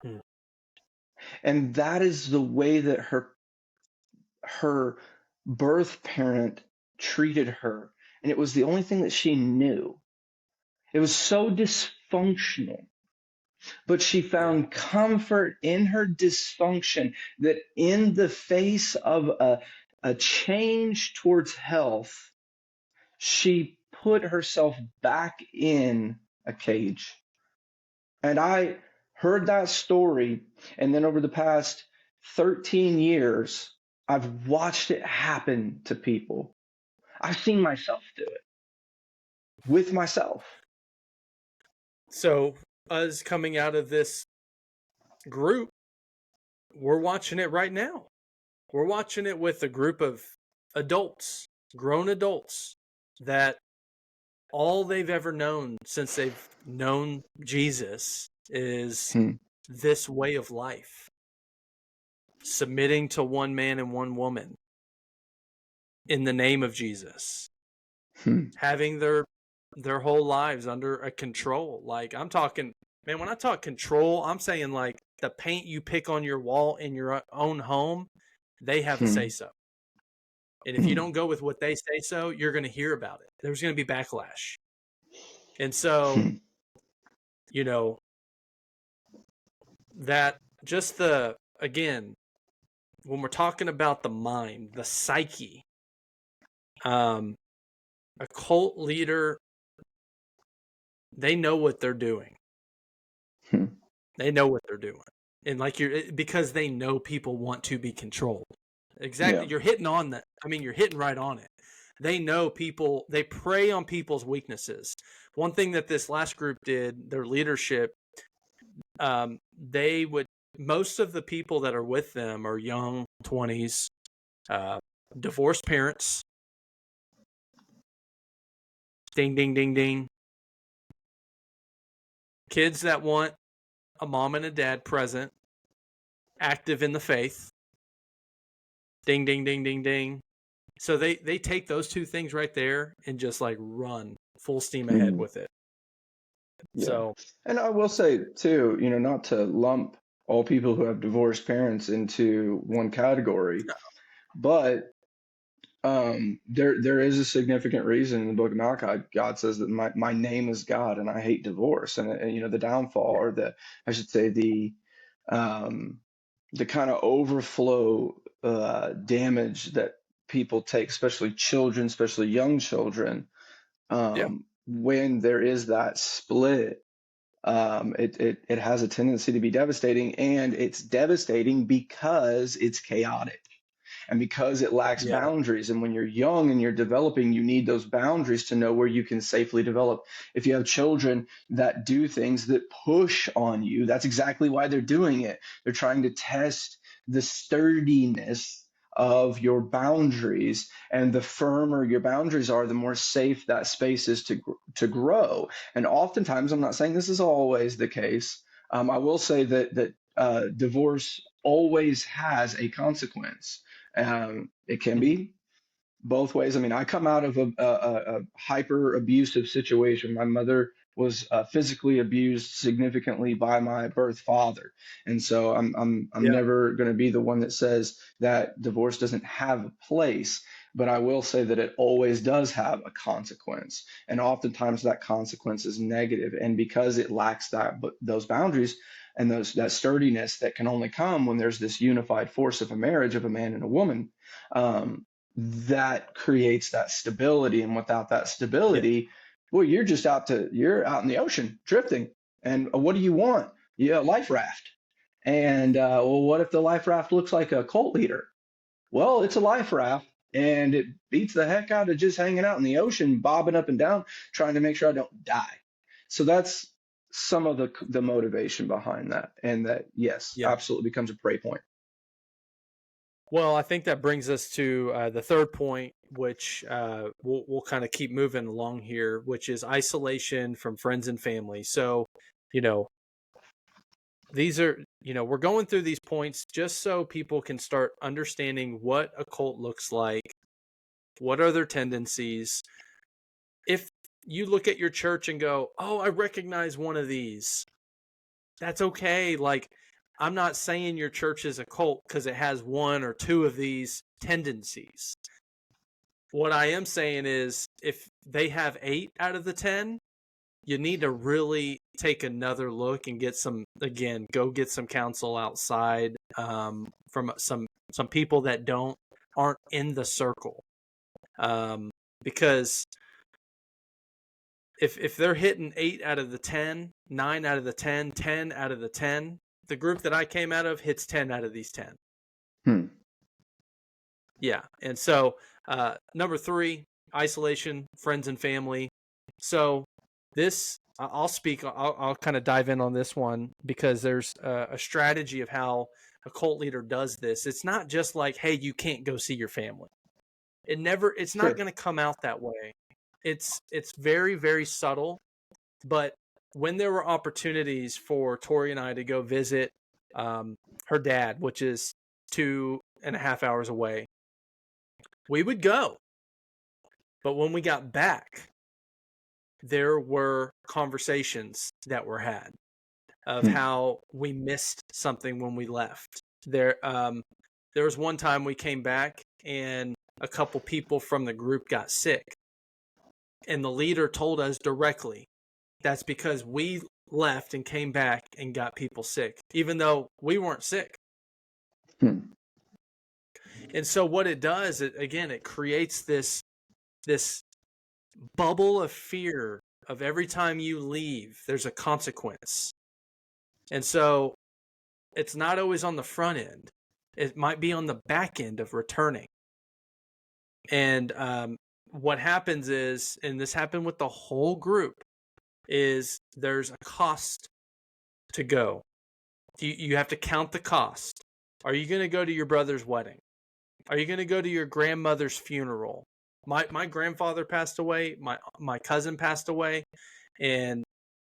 Mm. And that is the way that her birth parent treated her. And it was the only thing that she knew. It was so dysfunctional. But she Yeah. found comfort in her dysfunction, that in the face of a change towards health, she put herself back in a cage. And I heard that story, and then over the past 13 years, I've watched it happen to people. I've seen myself do it with myself. So us coming out of this group, we're watching it right now. We're watching it with a group of adults, grown adults, that all they've ever known since they've known Jesus is Hmm. this way of life, submitting to one man and one woman in the name of Jesus, Hmm. having their whole lives under a control. Like, I'm talking, man, when I talk control, I'm saying like the paint you pick on your wall in your own home, they have a say Hmm. so. And if you Hmm. don't go with what they say so, you're going to hear about it. There's going to be backlash. And so, Hmm. you know, that just the, again, when we're talking about the mind, the psyche, a cult leader, they know what they're doing. Hmm. They know what they're doing. And like because they know people want to be controlled. Yeah. Exactly. You're hitting on that. I mean, you're hitting right on it. They know people, they prey on people's weaknesses. One thing that this last group did, their leadership, they would, most of the people that are with them are young, 20s, divorced parents. Ding, ding, ding, ding. Kids that want a mom and a dad present, active in the faith. Ding, ding, ding, ding, ding. So they take those two things right there and just like run full steam ahead Hmm. with it. Yeah. So And I will say too, not to lump all people who have divorced parents into one category, but there is a significant reason in the book of Malachi. God says that my name is God and I hate divorce. And the downfall, or I should say um, the kind of overflow damage that people take, especially children, especially young children, yeah, when there is that split. It has a tendency to be devastating, and it's devastating because it's chaotic and because it lacks yeah, boundaries. And when you're young and you're developing, you need those boundaries to know where you can safely develop. If you have children that do things that push on you, that's exactly why they're doing it. They're trying to test the sturdiness of your boundaries, and the firmer your boundaries are, the more safe that space is to grow. And oftentimes, I'm not saying this is always the case. I will say that divorce always has a consequence. It can mhm, be both ways. I mean, I come out of a hyper abusive situation. My mother was physically abused significantly by my birth father. And so I'm Yeah. never going to be the one that says that divorce doesn't have a place, but I will say that it always does have a consequence. And oftentimes that consequence is negative. And because it lacks those boundaries and that sturdiness that can only come when there's this unified force of a marriage of a man and a woman, um, that creates that stability. And without that Yeah. stability, well, you're out in the ocean drifting. And what do you want? Yeah, a life raft. And well, what if the life raft looks like a cult leader? Well, it's a life raft, and it beats the heck out of just hanging out in the ocean, bobbing up and down, trying to make sure I don't die. So that's some of the motivation behind that, and that yes, Yeah. absolutely becomes a prey point. Well, I think that brings us to the third point, which we'll kind of keep moving along here, which is isolation from friends and family. So, you know, these are, we're going through these points just so people can start understanding what a cult looks like, what are their tendencies. If you look at your church and go, oh, I recognize one of these, that's okay. Like, I'm not saying your church is a cult because it has one or two of these tendencies. What I am saying is if they have 8 out of the 10, you need to really take another look and go get some counsel outside, from some people that aren't in the circle. Because if they're hitting 8 out of the 10, 9 out of the 10, 10 out of the 10, the group that I came out of hits 10 out of these 10. Yeah. And so, number 3, isolation, friends and family. So I'll kind of dive in on this one because there's a strategy of how a cult leader does this. It's not just like, hey, you can't go see your family. It's not Sure. going to come out that way. It's very, very subtle. But when there were opportunities for Tori and I to go visit her dad, which is 2.5 hours away, we would go. But when we got back, there were conversations that were had of how we missed something when we left. There was one time we came back and a couple people from the group got sick. And the leader told us directly, that's because we left and came back and got people sick, even though we weren't sick. And so what it does, it creates this bubble of fear of every time you leave, there's a consequence. And so it's not always on the front end. It might be on the back end of returning. And what happens is, and this happened with the whole group, is there's a cost to go. You have to count the cost. Are you going to go to your brother's wedding? Are you going to go to your grandmother's funeral? My grandfather passed away. My cousin passed away. And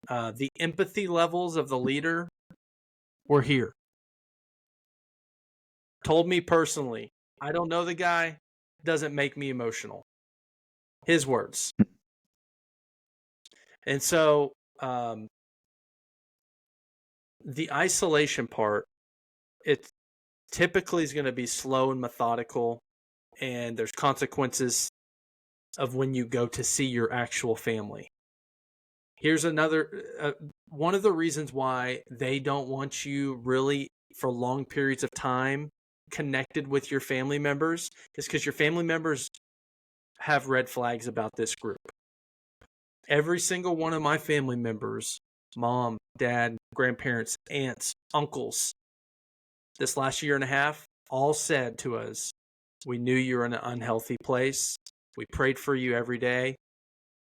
the empathy levels of the leader were here. Told me personally, I don't know the guy, doesn't make me emotional. His words. And so the isolation part, it typically is going to be slow and methodical, and there's consequences of when you go to see your actual family. Here's another one of the reasons why they don't want you really for long periods of time connected with your family members is because your family members have red flags about this group. Every single one of my family members, mom, dad, grandparents, aunts, uncles, this last 1.5 years, all said to us, we knew you were in an unhealthy place. We prayed for you every day.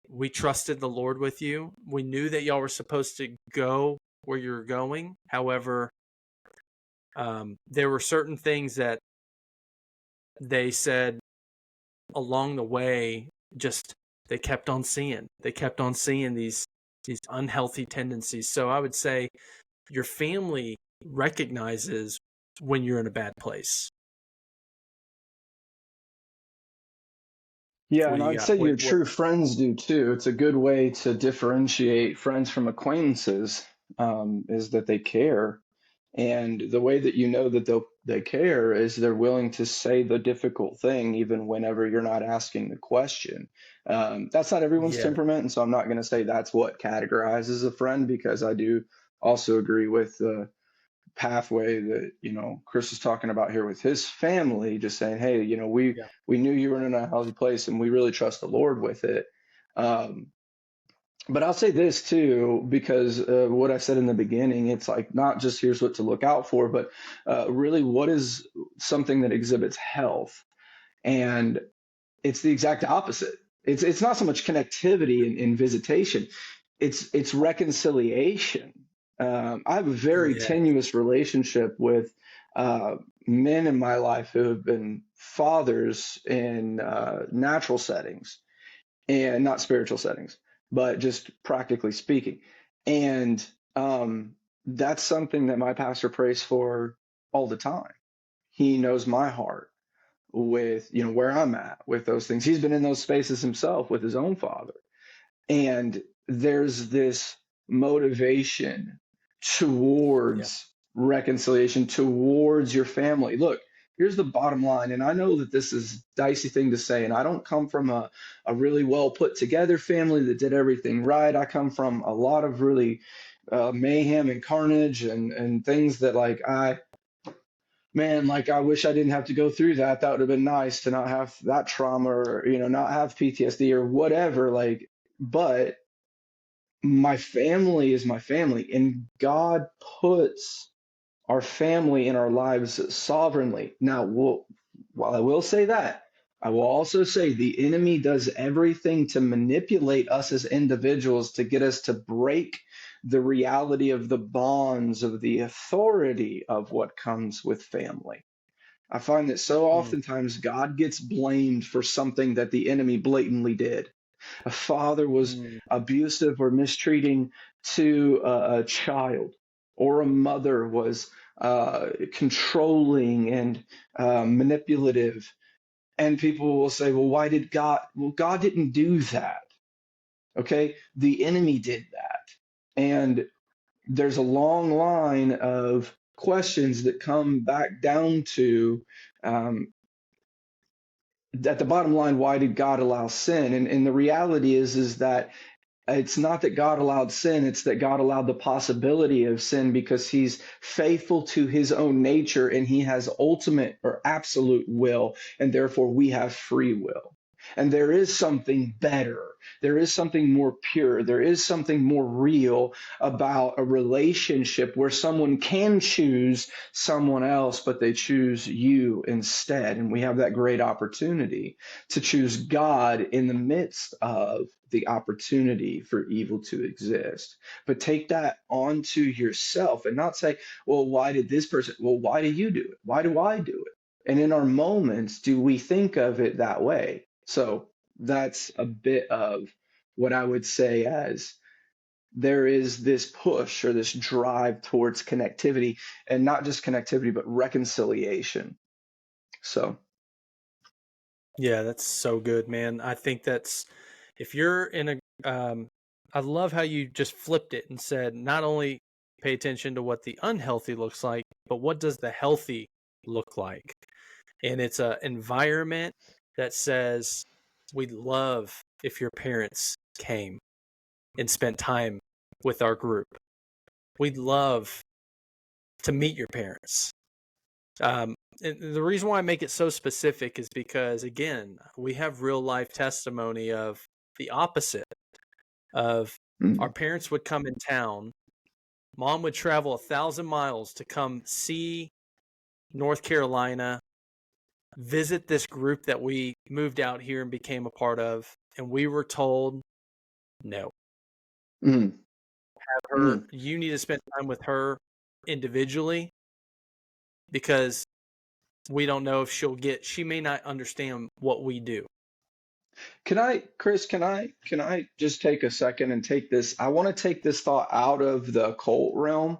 We trusted the Lord with you. We knew that y'all were supposed to go where you're going. However, there were certain things that they said along the way, just they kept on seeing. They kept on seeing these unhealthy tendencies. So I would say your family recognizes when you're in a bad place. Yeah, What and do you I'd got? say your What? true friends do too. It's a good way to differentiate friends from acquaintances, is that they care. And the way that you know that they care is they're willing to say the difficult thing even whenever you're not asking the question. That's not everyone's Yeah, temperament, and so I'm not going to say that's what categorizes a friend, because I do also agree with the pathway that Chris is talking about here with his family, just saying, hey, yeah, we knew you were in a healthy place and we really trust the Lord with it. Um, but I'll say this too, because what I said in the beginning, it's like not just here's what to look out for, but really what is something that exhibits health. And it's the exact opposite. It's not so much connectivity and visitation, it's reconciliation. I have a very yeah, tenuous relationship with uh, men in my life who have been fathers in natural settings and not spiritual settings, but just practically speaking. And that's something that my pastor prays for all the time. He knows my heart with where I'm at with those things. He's been in those spaces himself with his own father. And there's this motivation yeah. towards reconciliation, towards your family. Look, here's the bottom line. And I know that this is a dicey thing to say, and I don't come from a really well put together family that did everything right. I come from a lot of really mayhem and carnage and things that man, like I wish I didn't have to go through that. That would have been nice to not have that trauma, or not have PTSD or whatever. But my family is my family, and God puts our family in our lives sovereignly. Now, while I will say that, I will also say the enemy does everything to manipulate us as individuals to get us to break the reality of the bonds of the authority of what comes with family. I find that so Mm, oftentimes God gets blamed for something that the enemy blatantly did. A father was mm, abusive or mistreating to a child, or a mother was controlling and manipulative. And people will say, well, why did God? Well, God didn't do that. Okay. The enemy did that. And there's a long line of questions that come back down to um, at the bottom line, why did God allow sin? And the reality is that it's not that God allowed sin, it's that God allowed the possibility of sin because he's faithful to his own nature and he has ultimate or absolute will, and therefore we have free will. And there is something better. There is something more pure. There is something more real about a relationship where someone can choose someone else, but they choose you instead. And we have that great opportunity to choose God in the midst of the opportunity for evil to exist. But take that onto yourself and not say, well, why did this person? Well, why do you do it? Why do I do it? And in our moments, do we think of it that way? So that's a bit of what I would say as there is this push or this drive towards connectivity, and not just connectivity, but reconciliation. So, Yeah, that's so good, man. I think that's if you're in I love how you just flipped it and said not only pay attention to what the unhealthy looks like, but what does the healthy look like? And it's a environment that says we'd love if your parents came and spent time with our group. We'd love to meet your parents. And the reason why I make it so specific is because, again, we have real life testimony of the opposite of our mm, parents would come in town. Mom would travel 1,000 miles to come see North Carolina, visit this group that we moved out here and became a part of. And we were told, no, mm, her, mm. you need to spend time with her individually because we don't know if she may not understand what we do. Chris, can I just take a second and take this? I want to take this thought out of the occult realm,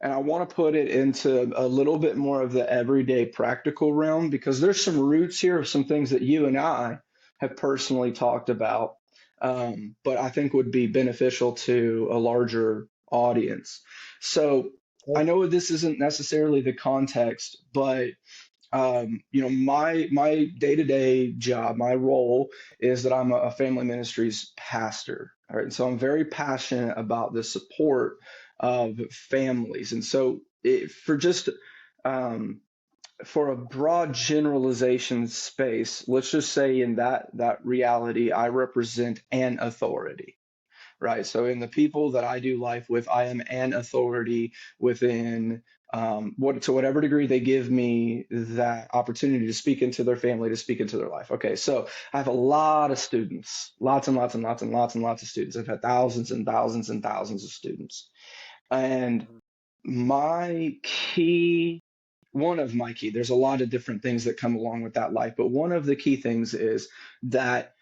and I want to put it into a little bit more of the everyday practical realm, because there's some roots here of some things that you and I have personally talked about, but I think would be beneficial to a larger audience. So I know this isn't necessarily the context, but my day-to-day job, my role is that I'm a family ministries pastor. All right, and so I'm very passionate about the support of families, and so um, for a broad generalization space, let's just say in that reality, I represent an authority, right? So in the people that I do life with, I am an authority within to whatever degree they give me that opportunity to speak into their family, to speak into their life. Okay, so I have a lot of students, lots and lots and lots and lots and lots of students. I've had thousands and thousands and thousands of students, and my key one of my key, there's a lot of different things that come along with that life, but one of the key things is that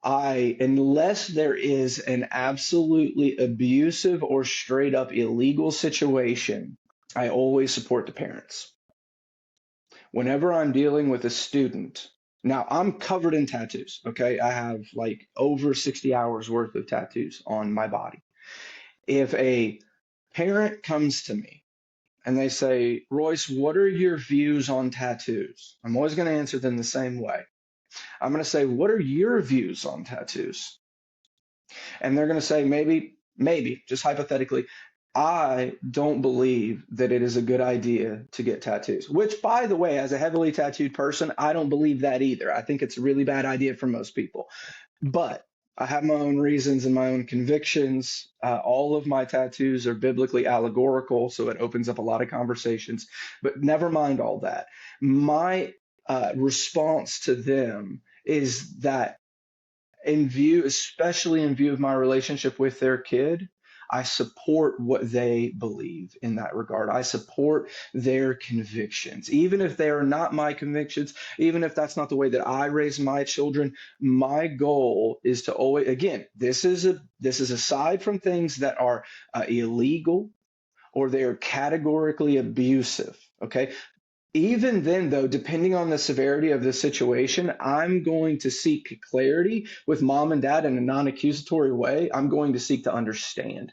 unless there is an absolutely abusive or straight up illegal situation, I always support the parents. Whenever I'm dealing with a student, now I'm covered in tattoos, okay? I have like over 60 hours worth of tattoos on my body. If a parent comes to me and they say, Royce, what are your views on tattoos? I'm always going to answer them the same way. I'm going to say, what are your views on tattoos? And they're going to say, maybe, just hypothetically, I don't believe that it is a good idea to get tattoos, which, by the way, as a heavily tattooed person, I don't believe that either. I think it's a really bad idea for most people. But I have my own reasons and my own convictions. All of my tattoos are biblically allegorical, so it opens up a lot of conversations. But never mind all that. My response to them is that especially in view of my relationship with their kid, I support what they believe in that regard. I support their convictions. Even if they are not my convictions, even if that's not the way that I raise my children, my goal is to always, again, this is aside from things that are illegal or they are categorically abusive. Okay. Even then, though, depending on the severity of the situation, I'm going to seek clarity with mom and dad in a non-accusatory way. I'm going to seek to understand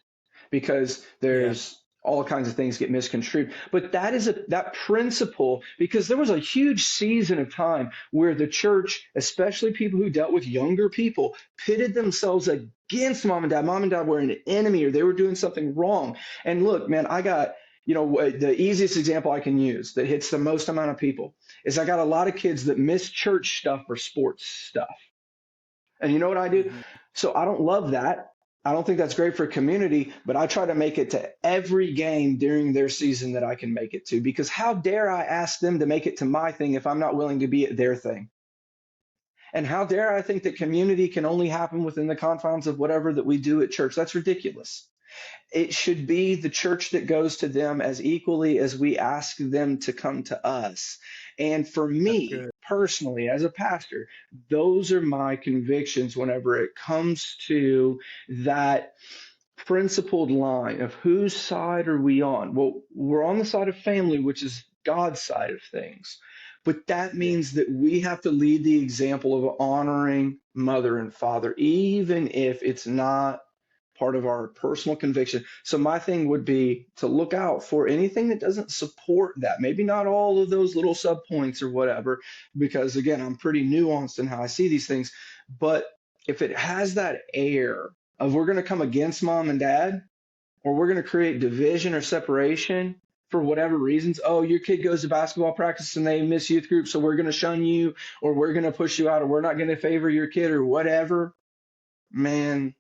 because Yeah. there's all kinds of things get misconstrued. But that principle, because there was a huge season of time where the church, especially people who dealt with younger people, pitted themselves against mom and dad. Mom and dad were an enemy or they were doing something wrong. And look, man, the easiest example I can use that hits the most amount of people is I got a lot of kids that miss church stuff for sports stuff. And you know what I do? Hmm. So I don't love that. I don't think that's great for community, but I try to make it to every game during their season that I can make it to, because how dare I ask them to make it to my thing if I'm not willing to be at their thing? And how dare I think that community can only happen within the confines of whatever that we do at church? That's ridiculous. It should be the church that goes to them as equally as we ask them to come to us. And for That's me good. personally, as a pastor, those are my convictions whenever it comes to that principled line of whose side are we on? Well, we're on the side of family, which is God's side of things. But that Yeah. means that we have to lead the example of honoring mother and father, even if it's not part of our personal conviction. So my thing would be to look out for anything that doesn't support that. Maybe not all of those little subpoints or whatever, because again, I'm pretty nuanced in how I see these things. But if it has that air of we're going to come against mom and dad, or we're going to create division or separation for whatever reasons. Oh, your kid goes to basketball practice and they miss youth group, so we're going to shun you, or we're going to push you out, or we're not going to favor your kid, or whatever. Man,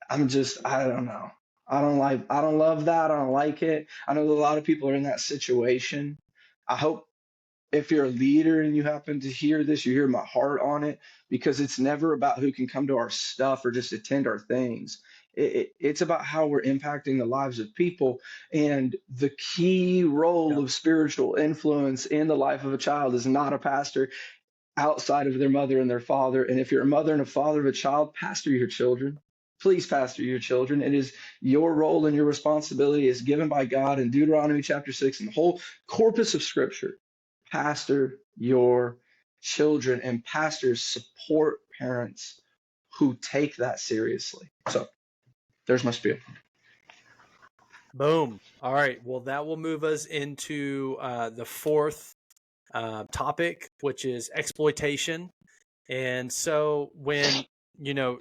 I don't know. I don't love that. I don't like it. I know that a lot of people are in that situation. I hope if you're a leader and you happen to hear this, you hear my heart on it, because it's never about who can come to our stuff or just attend our things. It's about how we're impacting the lives of people. And the key role Yeah. of spiritual influence in the life of a child is not a pastor outside of their mother and their father. And if you're a mother and a father of a child, pastor your children. Please pastor your children. It is your role and your responsibility is given by God in Deuteronomy chapter 6 and the whole corpus of scripture. Pastor your children and pastors support parents who take that seriously. So there's my spiel. Boom. All right. Well, that will move us into the fourth topic, which is exploitation. And so when, you know,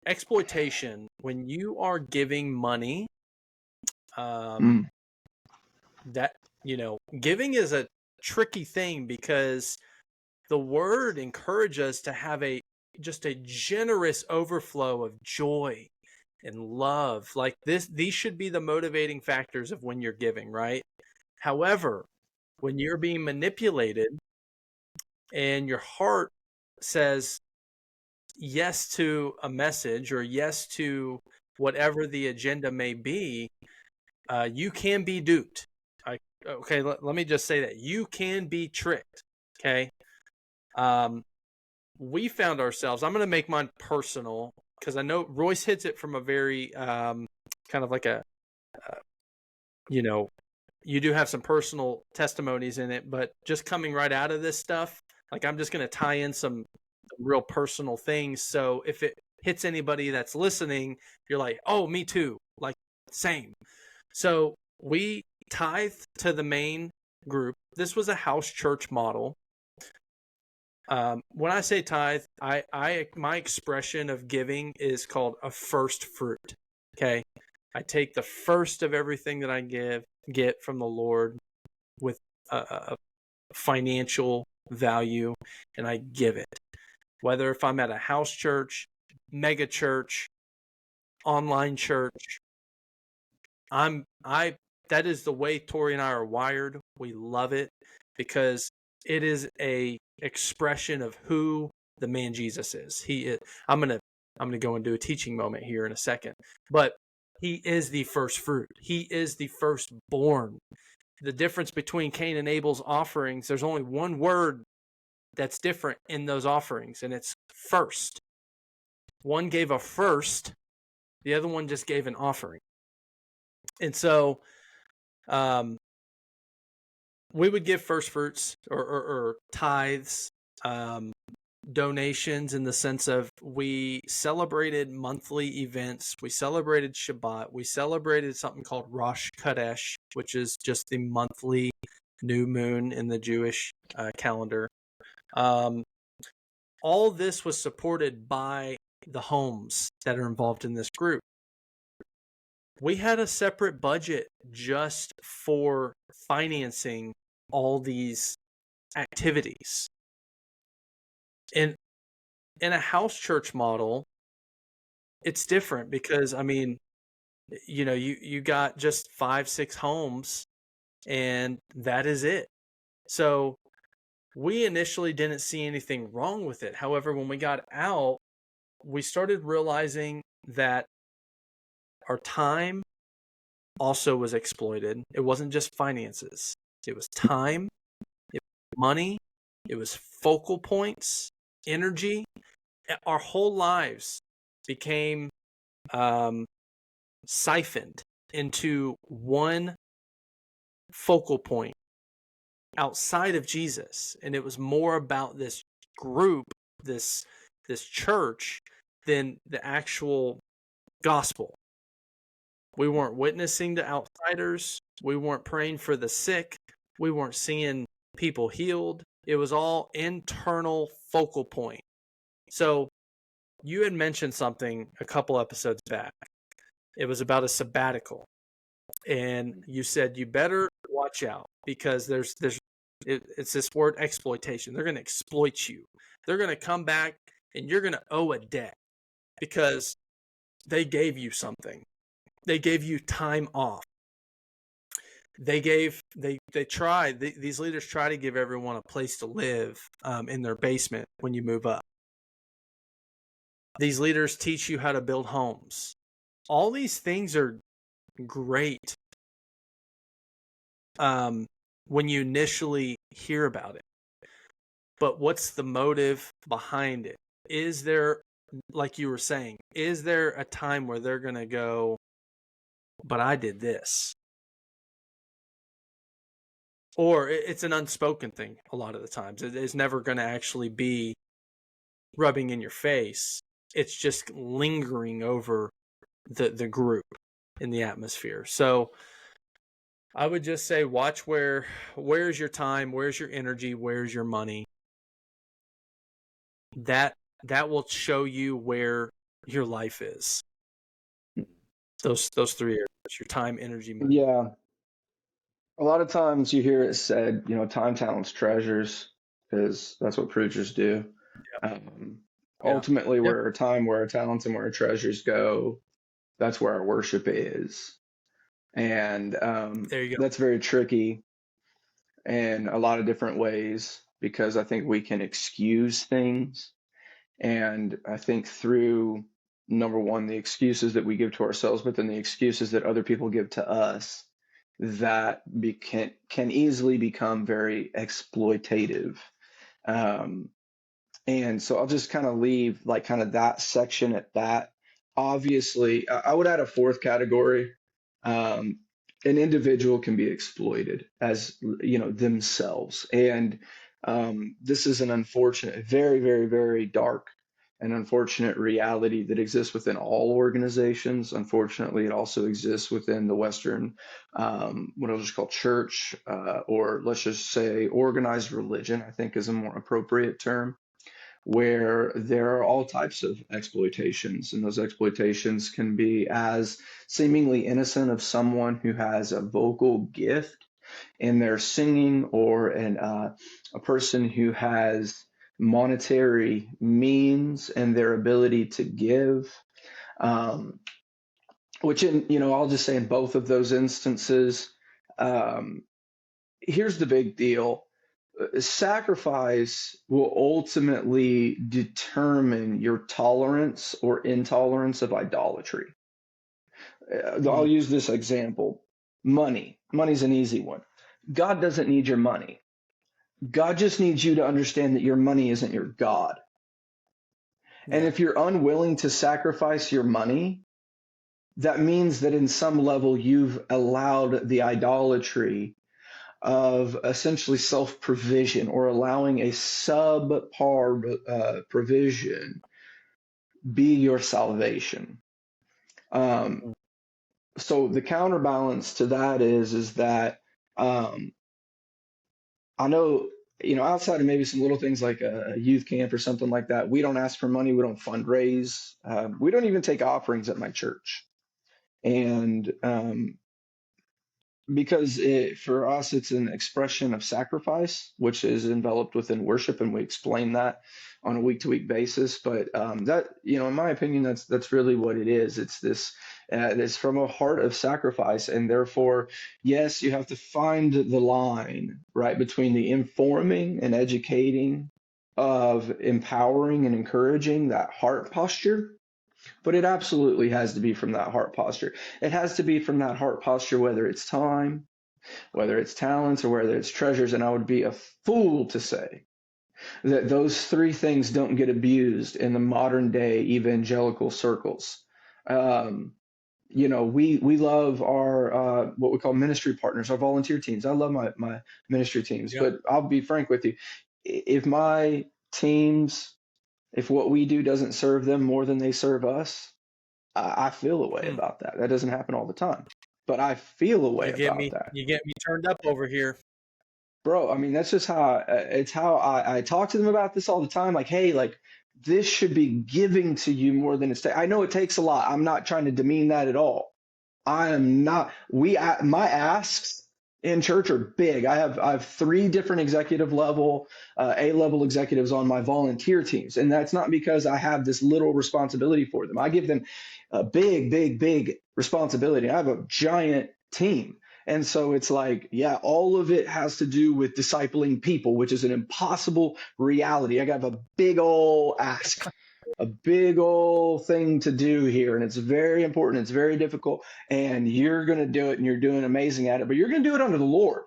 exploitation, when you are giving money, Mm, that, you know, giving is a tricky thing because the word encourages us to have just a generous overflow of joy and love. Like these should be the motivating factors of when you're giving, right? However, when you're being manipulated and your heart says yes to a message or yes to whatever the agenda may be, you can be duped. Okay, let me just say that you can be tricked. Okay. We found ourselves, I'm going to make mine personal because I know Royce hits it from a very kind of like a, you know, you do have some personal testimonies in it, but just coming right out of this stuff, like I'm just going to tie in some real personal things. So if it hits anybody that's listening, you're like, oh, me too. Like, same. So we tithe to the main group. This was a house church model. When I say tithe, my expression of giving is called a first fruit. Okay. I take the first of everything that I get from the Lord with a financial value, and I give it. Whether if I'm at a house church, mega church, online church, that is the way Tori and I are wired. We love it because it is a expression of who the man Jesus is. He is. I'm gonna go and do a teaching moment here in a second, but he is the first fruit. He is the firstborn. The difference between Cain and Abel's offerings, there's only one word that's different in those offerings, and it's first. One gave a first, the other one just gave an offering. And so we would give first fruits or tithes, donations in the sense of we celebrated monthly events. We celebrated Shabbat. We celebrated something called Rosh Chodesh, which is just the monthly new moon in the Jewish calendar. All this was supported by the homes that are involved in this group. We had a separate budget just for financing all these activities. In a house church model, it's different because, I mean, you know, you got just 5-6 homes and that is it. So we initially didn't see anything wrong with it. However, when we got out, we started realizing that our time also was exploited. It wasn't just finances. It was time, it was money, it was focal points, energy. Our whole lives became siphoned into one focal point outside of Jesus. And it was more about this group, this church, than the actual gospel. We weren't witnessing to outsiders. We weren't praying for the sick. We weren't seeing people healed. It was all internal focal point. So you had mentioned something a couple episodes back. It was about a sabbatical. And you said you better watch out because it's this word exploitation. They're going to exploit you. They're going to come back and you're going to owe a debt because they gave you something. They gave you time off. These leaders try to give everyone a place to live in their basement when you move up. These leaders teach you how to build homes. All these things are great when you initially hear about it. But what's the motive behind it? Is there, like you were saying, is there a time where they're going to go, but I did this? or it's an unspoken thing a lot of the times. It's never going to actually be rubbing in your face. It's just lingering over the group in the atmosphere. So I would just say watch where's your time, where's your energy, where's your money. That will show you where your life is. Those three areas: your time, energy, money. Yeah. A lot of times you hear it said, time, talents, treasures, because that's what preachers do. Um, Yeah. Ultimately, Yep. where our time, where our talents, and where our treasures go, that's where our worship is. And There you go. that's very tricky in a lot of different ways because I think we can excuse things. And I think through number one, the excuses that we give to ourselves, but then the excuses that other people give to us, that can easily become very exploitative. Um, and so I'll just kind of leave like kind of that section at that. Obviously, I would add a fourth category. Um, an individual can be exploited as themselves, and this is an unfortunate, very, very, very dark and unfortunate reality that exists within all organizations. Unfortunately, it also exists within the Western, what I'll just call church, or let's just say organized religion, I think is a more appropriate term, where there are all types of exploitations, and those exploitations can be as seemingly innocent of someone who has a vocal gift in their singing, or a person who has monetary means and their ability to give. Um, which I'll just say in both of those instances, um, here's the big deal. Sacrifice will ultimately determine your tolerance or intolerance of idolatry. I'll use this example. Money. Money's an easy one. God doesn't need your money. God just needs you to understand that your money isn't your God. And Yeah. if you're unwilling to sacrifice your money, that means that in some level you've allowed the idolatry of essentially self-provision, or allowing a subpar provision be your salvation. Um, so the counterbalance to that is that um, I know, outside of maybe some little things like a youth camp or something like that, we don't ask for money, we don't fundraise, we don't even take offerings at my church. And because for us, it's an expression of sacrifice, which is enveloped within worship, and we explain that on a week-to-week basis. But that, in my opinion, that's really what it is. It's this, it's from a heart of sacrifice, and therefore, yes, you have to find the line right between the informing and educating, of empowering and encouraging that heart posture. But it absolutely has to be from that heart posture. It has to be from that heart posture, whether it's time, whether it's talents, or whether it's treasures. And I would be a fool to say that those three things don't get abused in the modern day evangelical circles. We love our what we call ministry partners, our volunteer teams. I love my ministry teams, Yeah. but I'll be frank with you. If my teams, if what we do doesn't serve them more than they serve us, I feel a way about that. That doesn't happen all the time, but I feel a way about that. You get me turned up over here. Bro, I mean, that's just how it's how I talk to them about this all the time. Like, hey, like this should be giving to you more than it's. I know it takes a lot. I'm not trying to demean that at all. I am not. My asks in church are big. I have three different executive level, A-level executives on my volunteer teams, and that's not because I have this little responsibility for them. I give them a big, big, big responsibility. I have a giant team. And so it's like, yeah, all of it has to do with discipling people, which is an impossible reality. I got a big old ask, a big old thing to do here. And it's very important. It's very difficult. And you're going to do it, and you're doing amazing at it, but you're going to do it under the Lord.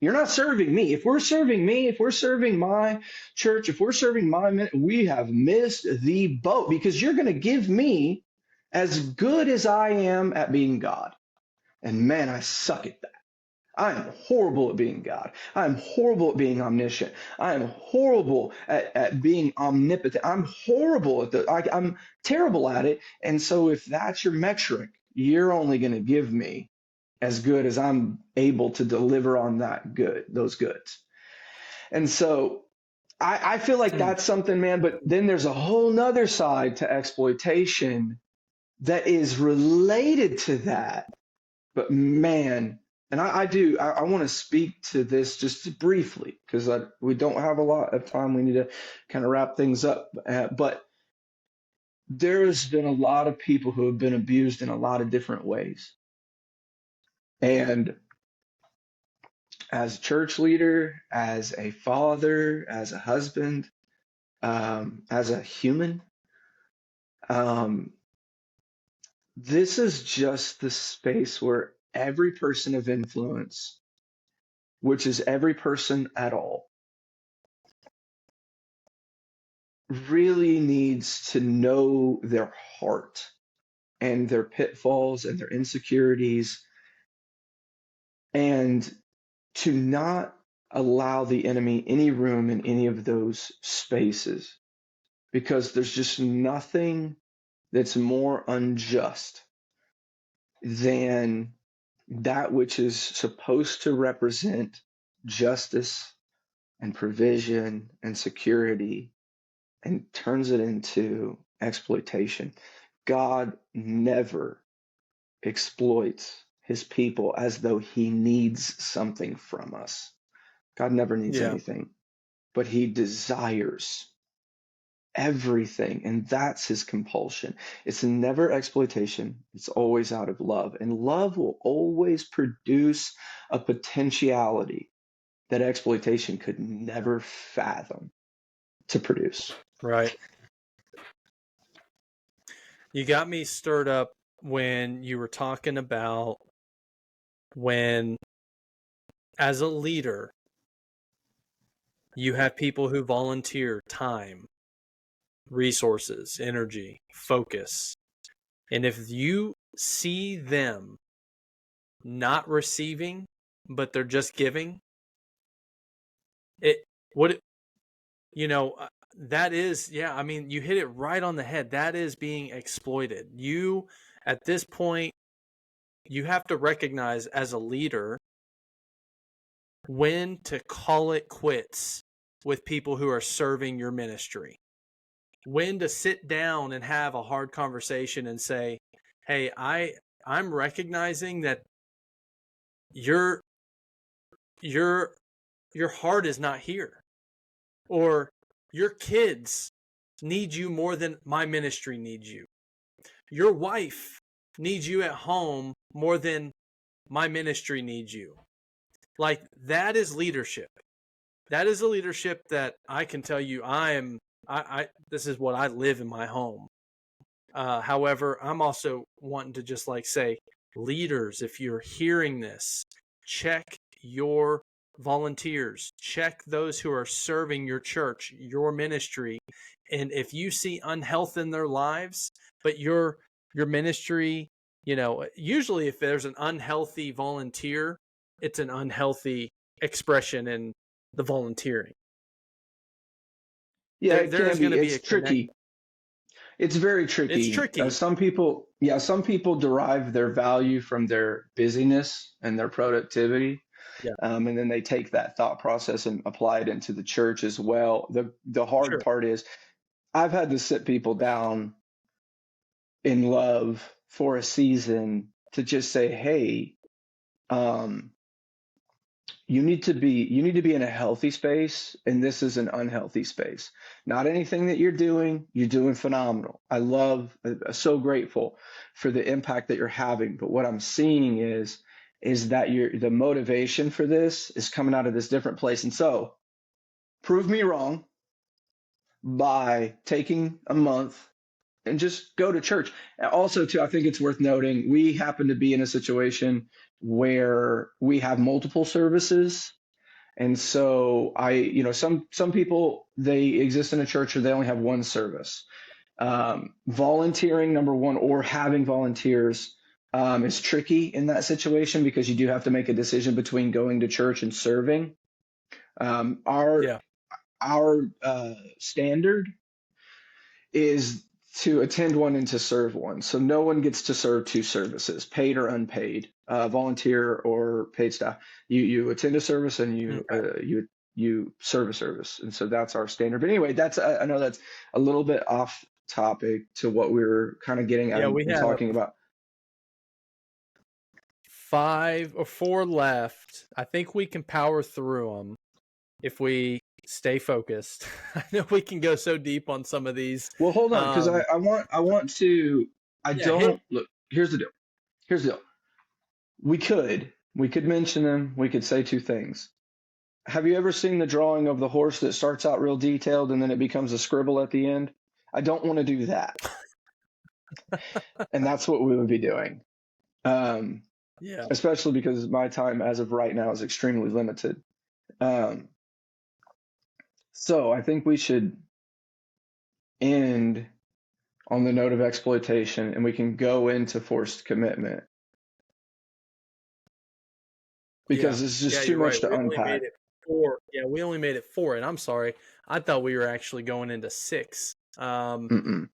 You're not serving me. If we're serving me, if we're serving my church, if we're serving we have missed the boat, because you're going to give me as good as I am at being God. And man, I suck at that. I am horrible at being God. I am horrible at being omniscient. I am horrible at being omnipotent. I'm horrible at I'm terrible at it. And so if that's your metric, you're only going to give me as good as I'm able to deliver on those goods. And so I feel like that's something, man, but then there's a whole nother side to exploitation that is related to that. But man, and I want to speak to this just briefly because we don't have a lot of time. We need to kind of wrap things up. But there's been a lot of people who have been abused in a lot of different ways. And as a church leader, as a father, as a husband, as a human, this is just the space where every person of influence, which is every person at all, really needs to know their heart and their pitfalls and their insecurities, and to not allow the enemy any room in any of those spaces, because there's just nothing that's more unjust than that which is supposed to represent justice and provision and security and turns it into exploitation. God never exploits his people as though he needs something from us. God never needs Yeah. anything, but he desires everything, and that's his compulsion. It's never exploitation. It's always out of love, and love will always produce a potentiality that exploitation could never fathom to produce. Right. You got me stirred up when you were talking about when, as a leader, you have people who volunteer time, resources, energy, focus. And if you see them not receiving, but they're just giving, that is, yeah, I mean, you hit it right on the head. That is being exploited. You, at this point, you have to recognize as a leader when to call it quits with people who are serving your ministry. When to sit down and have a hard conversation and say, hey, I'm recognizing that your heart is not here, or your kids need you more than my ministry needs you. Your wife needs you at home more than my ministry needs you. Like, that is leadership. That is a leadership that I can tell you this is what I live in my home. However, I'm also wanting to just say, leaders, if you're hearing this, check your volunteers, check those who are serving your church, your ministry. And if you see unhealth in their lives, but your ministry, usually if there's an unhealthy volunteer, it's an unhealthy expression in the volunteering. Yeah, There's going to be it's tricky. It's very tricky. It's tricky. Some people derive their value from their busyness and their productivity. Yeah. And then they take that thought process and apply it into the church as well. The hard part is I've had to sit people down in love for a season to just say, hey, you need to be in a healthy space, and this is an unhealthy space. Not anything that you're doing phenomenal. I'm so grateful for the impact that you're having. But what I'm seeing is that the motivation for this is coming out of this different place. And so prove me wrong by taking a month and just go to church. Also, too, I think it's worth noting, we happen to be in a situation where we have multiple services. And so some people, they exist in a church or they only have one service. Volunteering, number one, or having volunteers is tricky in that situation because you do have to make a decision between going to church and serving. Um, our Yeah. our standard is to attend one and to serve one. So no one gets to serve two services, paid or unpaid, volunteer or paid staff. You attend a service and Okay. you serve a service, and so that's our standard. But anyway, that's I know that's a little bit off topic to what we were kind of getting at Yeah, we and have talking about. 5 or 4 left. I think we can power through them if we stay focused. I know we can go so deep on some of these. Well, hold on, because Um, I want to. I yeah, hit. don't look. Here's the deal. Here's the deal. We could mention them. We could say two things. Have you ever seen the drawing of the horse that starts out real detailed and then it becomes a scribble at the end? I don't want to do that. And that's what we would be doing. Um, Yeah. Especially because my time as of right now is extremely limited. Um, so I think we should end on the note of exploitation and we can go into forced commitment Yeah. because it's just Yeah, too you're right. much to We only unpack. made it 4. Yeah, we only made it 4, and I'm sorry. I thought we were actually going into 6. Mm-mm.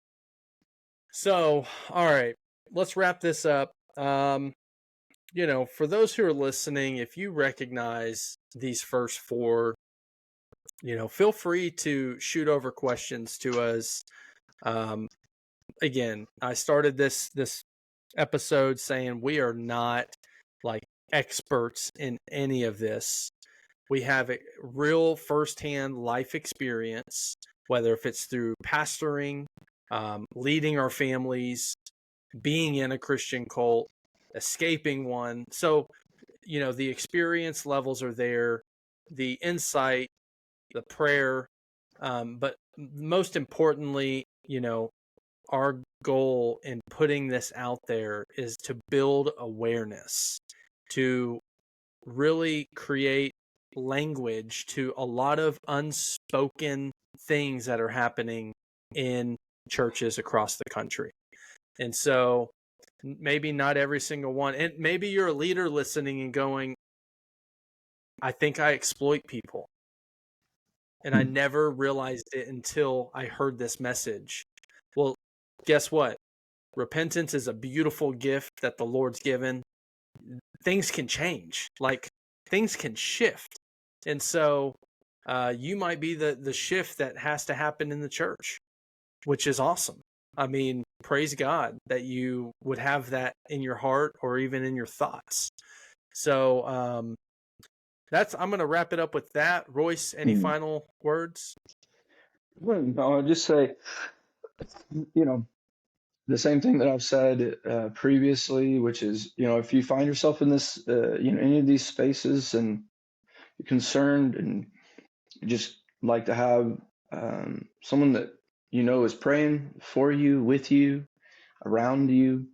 So, all right. Let's wrap this up. For those who are listening, if you recognize these first 4, feel free to shoot over questions to us. Again, I started this episode saying we are not like experts in any of this. We have a real firsthand life experience, whether if it's through pastoring, leading our families, being in a Christian cult, escaping one. So, the experience levels are there, the insight, the prayer, but most importantly, our goal in putting this out there is to build awareness, to really create language to a lot of unspoken things that are happening in churches across the country. And so maybe not every single one, and maybe you're a leader listening and going, I think I exploit people. And I never realized it until I heard this message. Well, guess what? Repentance is a beautiful gift that the Lord's given. Things can change, like things can shift. And so you might be the shift that has to happen in the church, which is awesome. I mean, praise God that you would have that in your heart or even in your thoughts. So I'm going to wrap it up with that. Royce, any Mm. final words? Well, no, I'll just say, you know, the same thing that I've said previously, which is, if you find yourself in this, any of these spaces and you're concerned and you just like to have someone that is praying for you, with you, around you,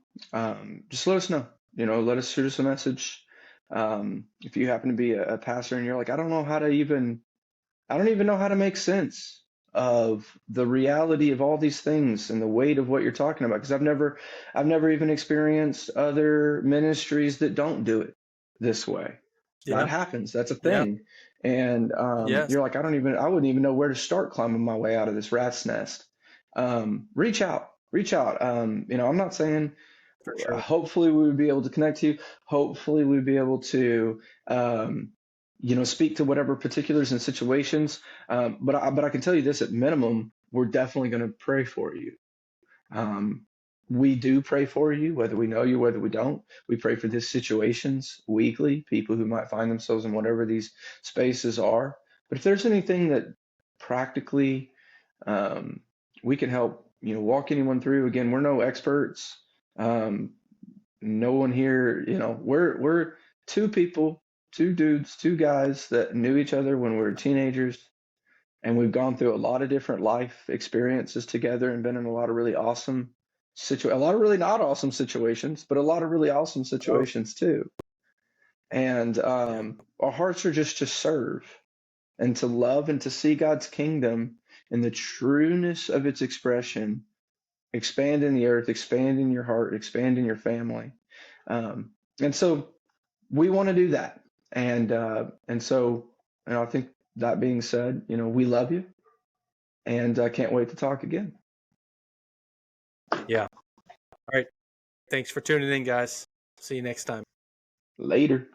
just let us know. Let us shoot us a message. If you happen to be a pastor and you're like, I don't even know how to make sense of the reality of all these things and the weight of what you're talking about because I've never even experienced other ministries that don't do it this way. That Yeah. happens. That's a Yeah. thing. And Yes. you're like, I wouldn't even know where to start climbing my way out of this rat's nest. Reach out, reach out. I'm not saying For sure. hopefully we would be able to connect to you. Hopefully we'd be able to, speak to whatever particulars and situations. But I can tell you this: at minimum, we're definitely going to pray for you. Um, we do pray for you, whether we know you, whether we don't. We pray for these situations weekly, people who might find themselves in whatever these spaces are. But if there's anything that practically um, we can help, walk anyone through. Again, we're no experts. Um, no one here, we're two people, two dudes, two guys that knew each other when we were teenagers, and we've gone through a lot of different life experiences together and been in a lot of really awesome a lot of really not awesome situations, but a lot of really awesome Oh, situations too. And yeah. our hearts are just to serve and to love and to see God's kingdom in the trueness of its expression expand in the earth, expand in your heart, expand in your family. And so we want to do that. And so, I think that being said, we love you, and I can't wait to talk again. Yeah. All right. Thanks for tuning in, guys. See you next time. Later.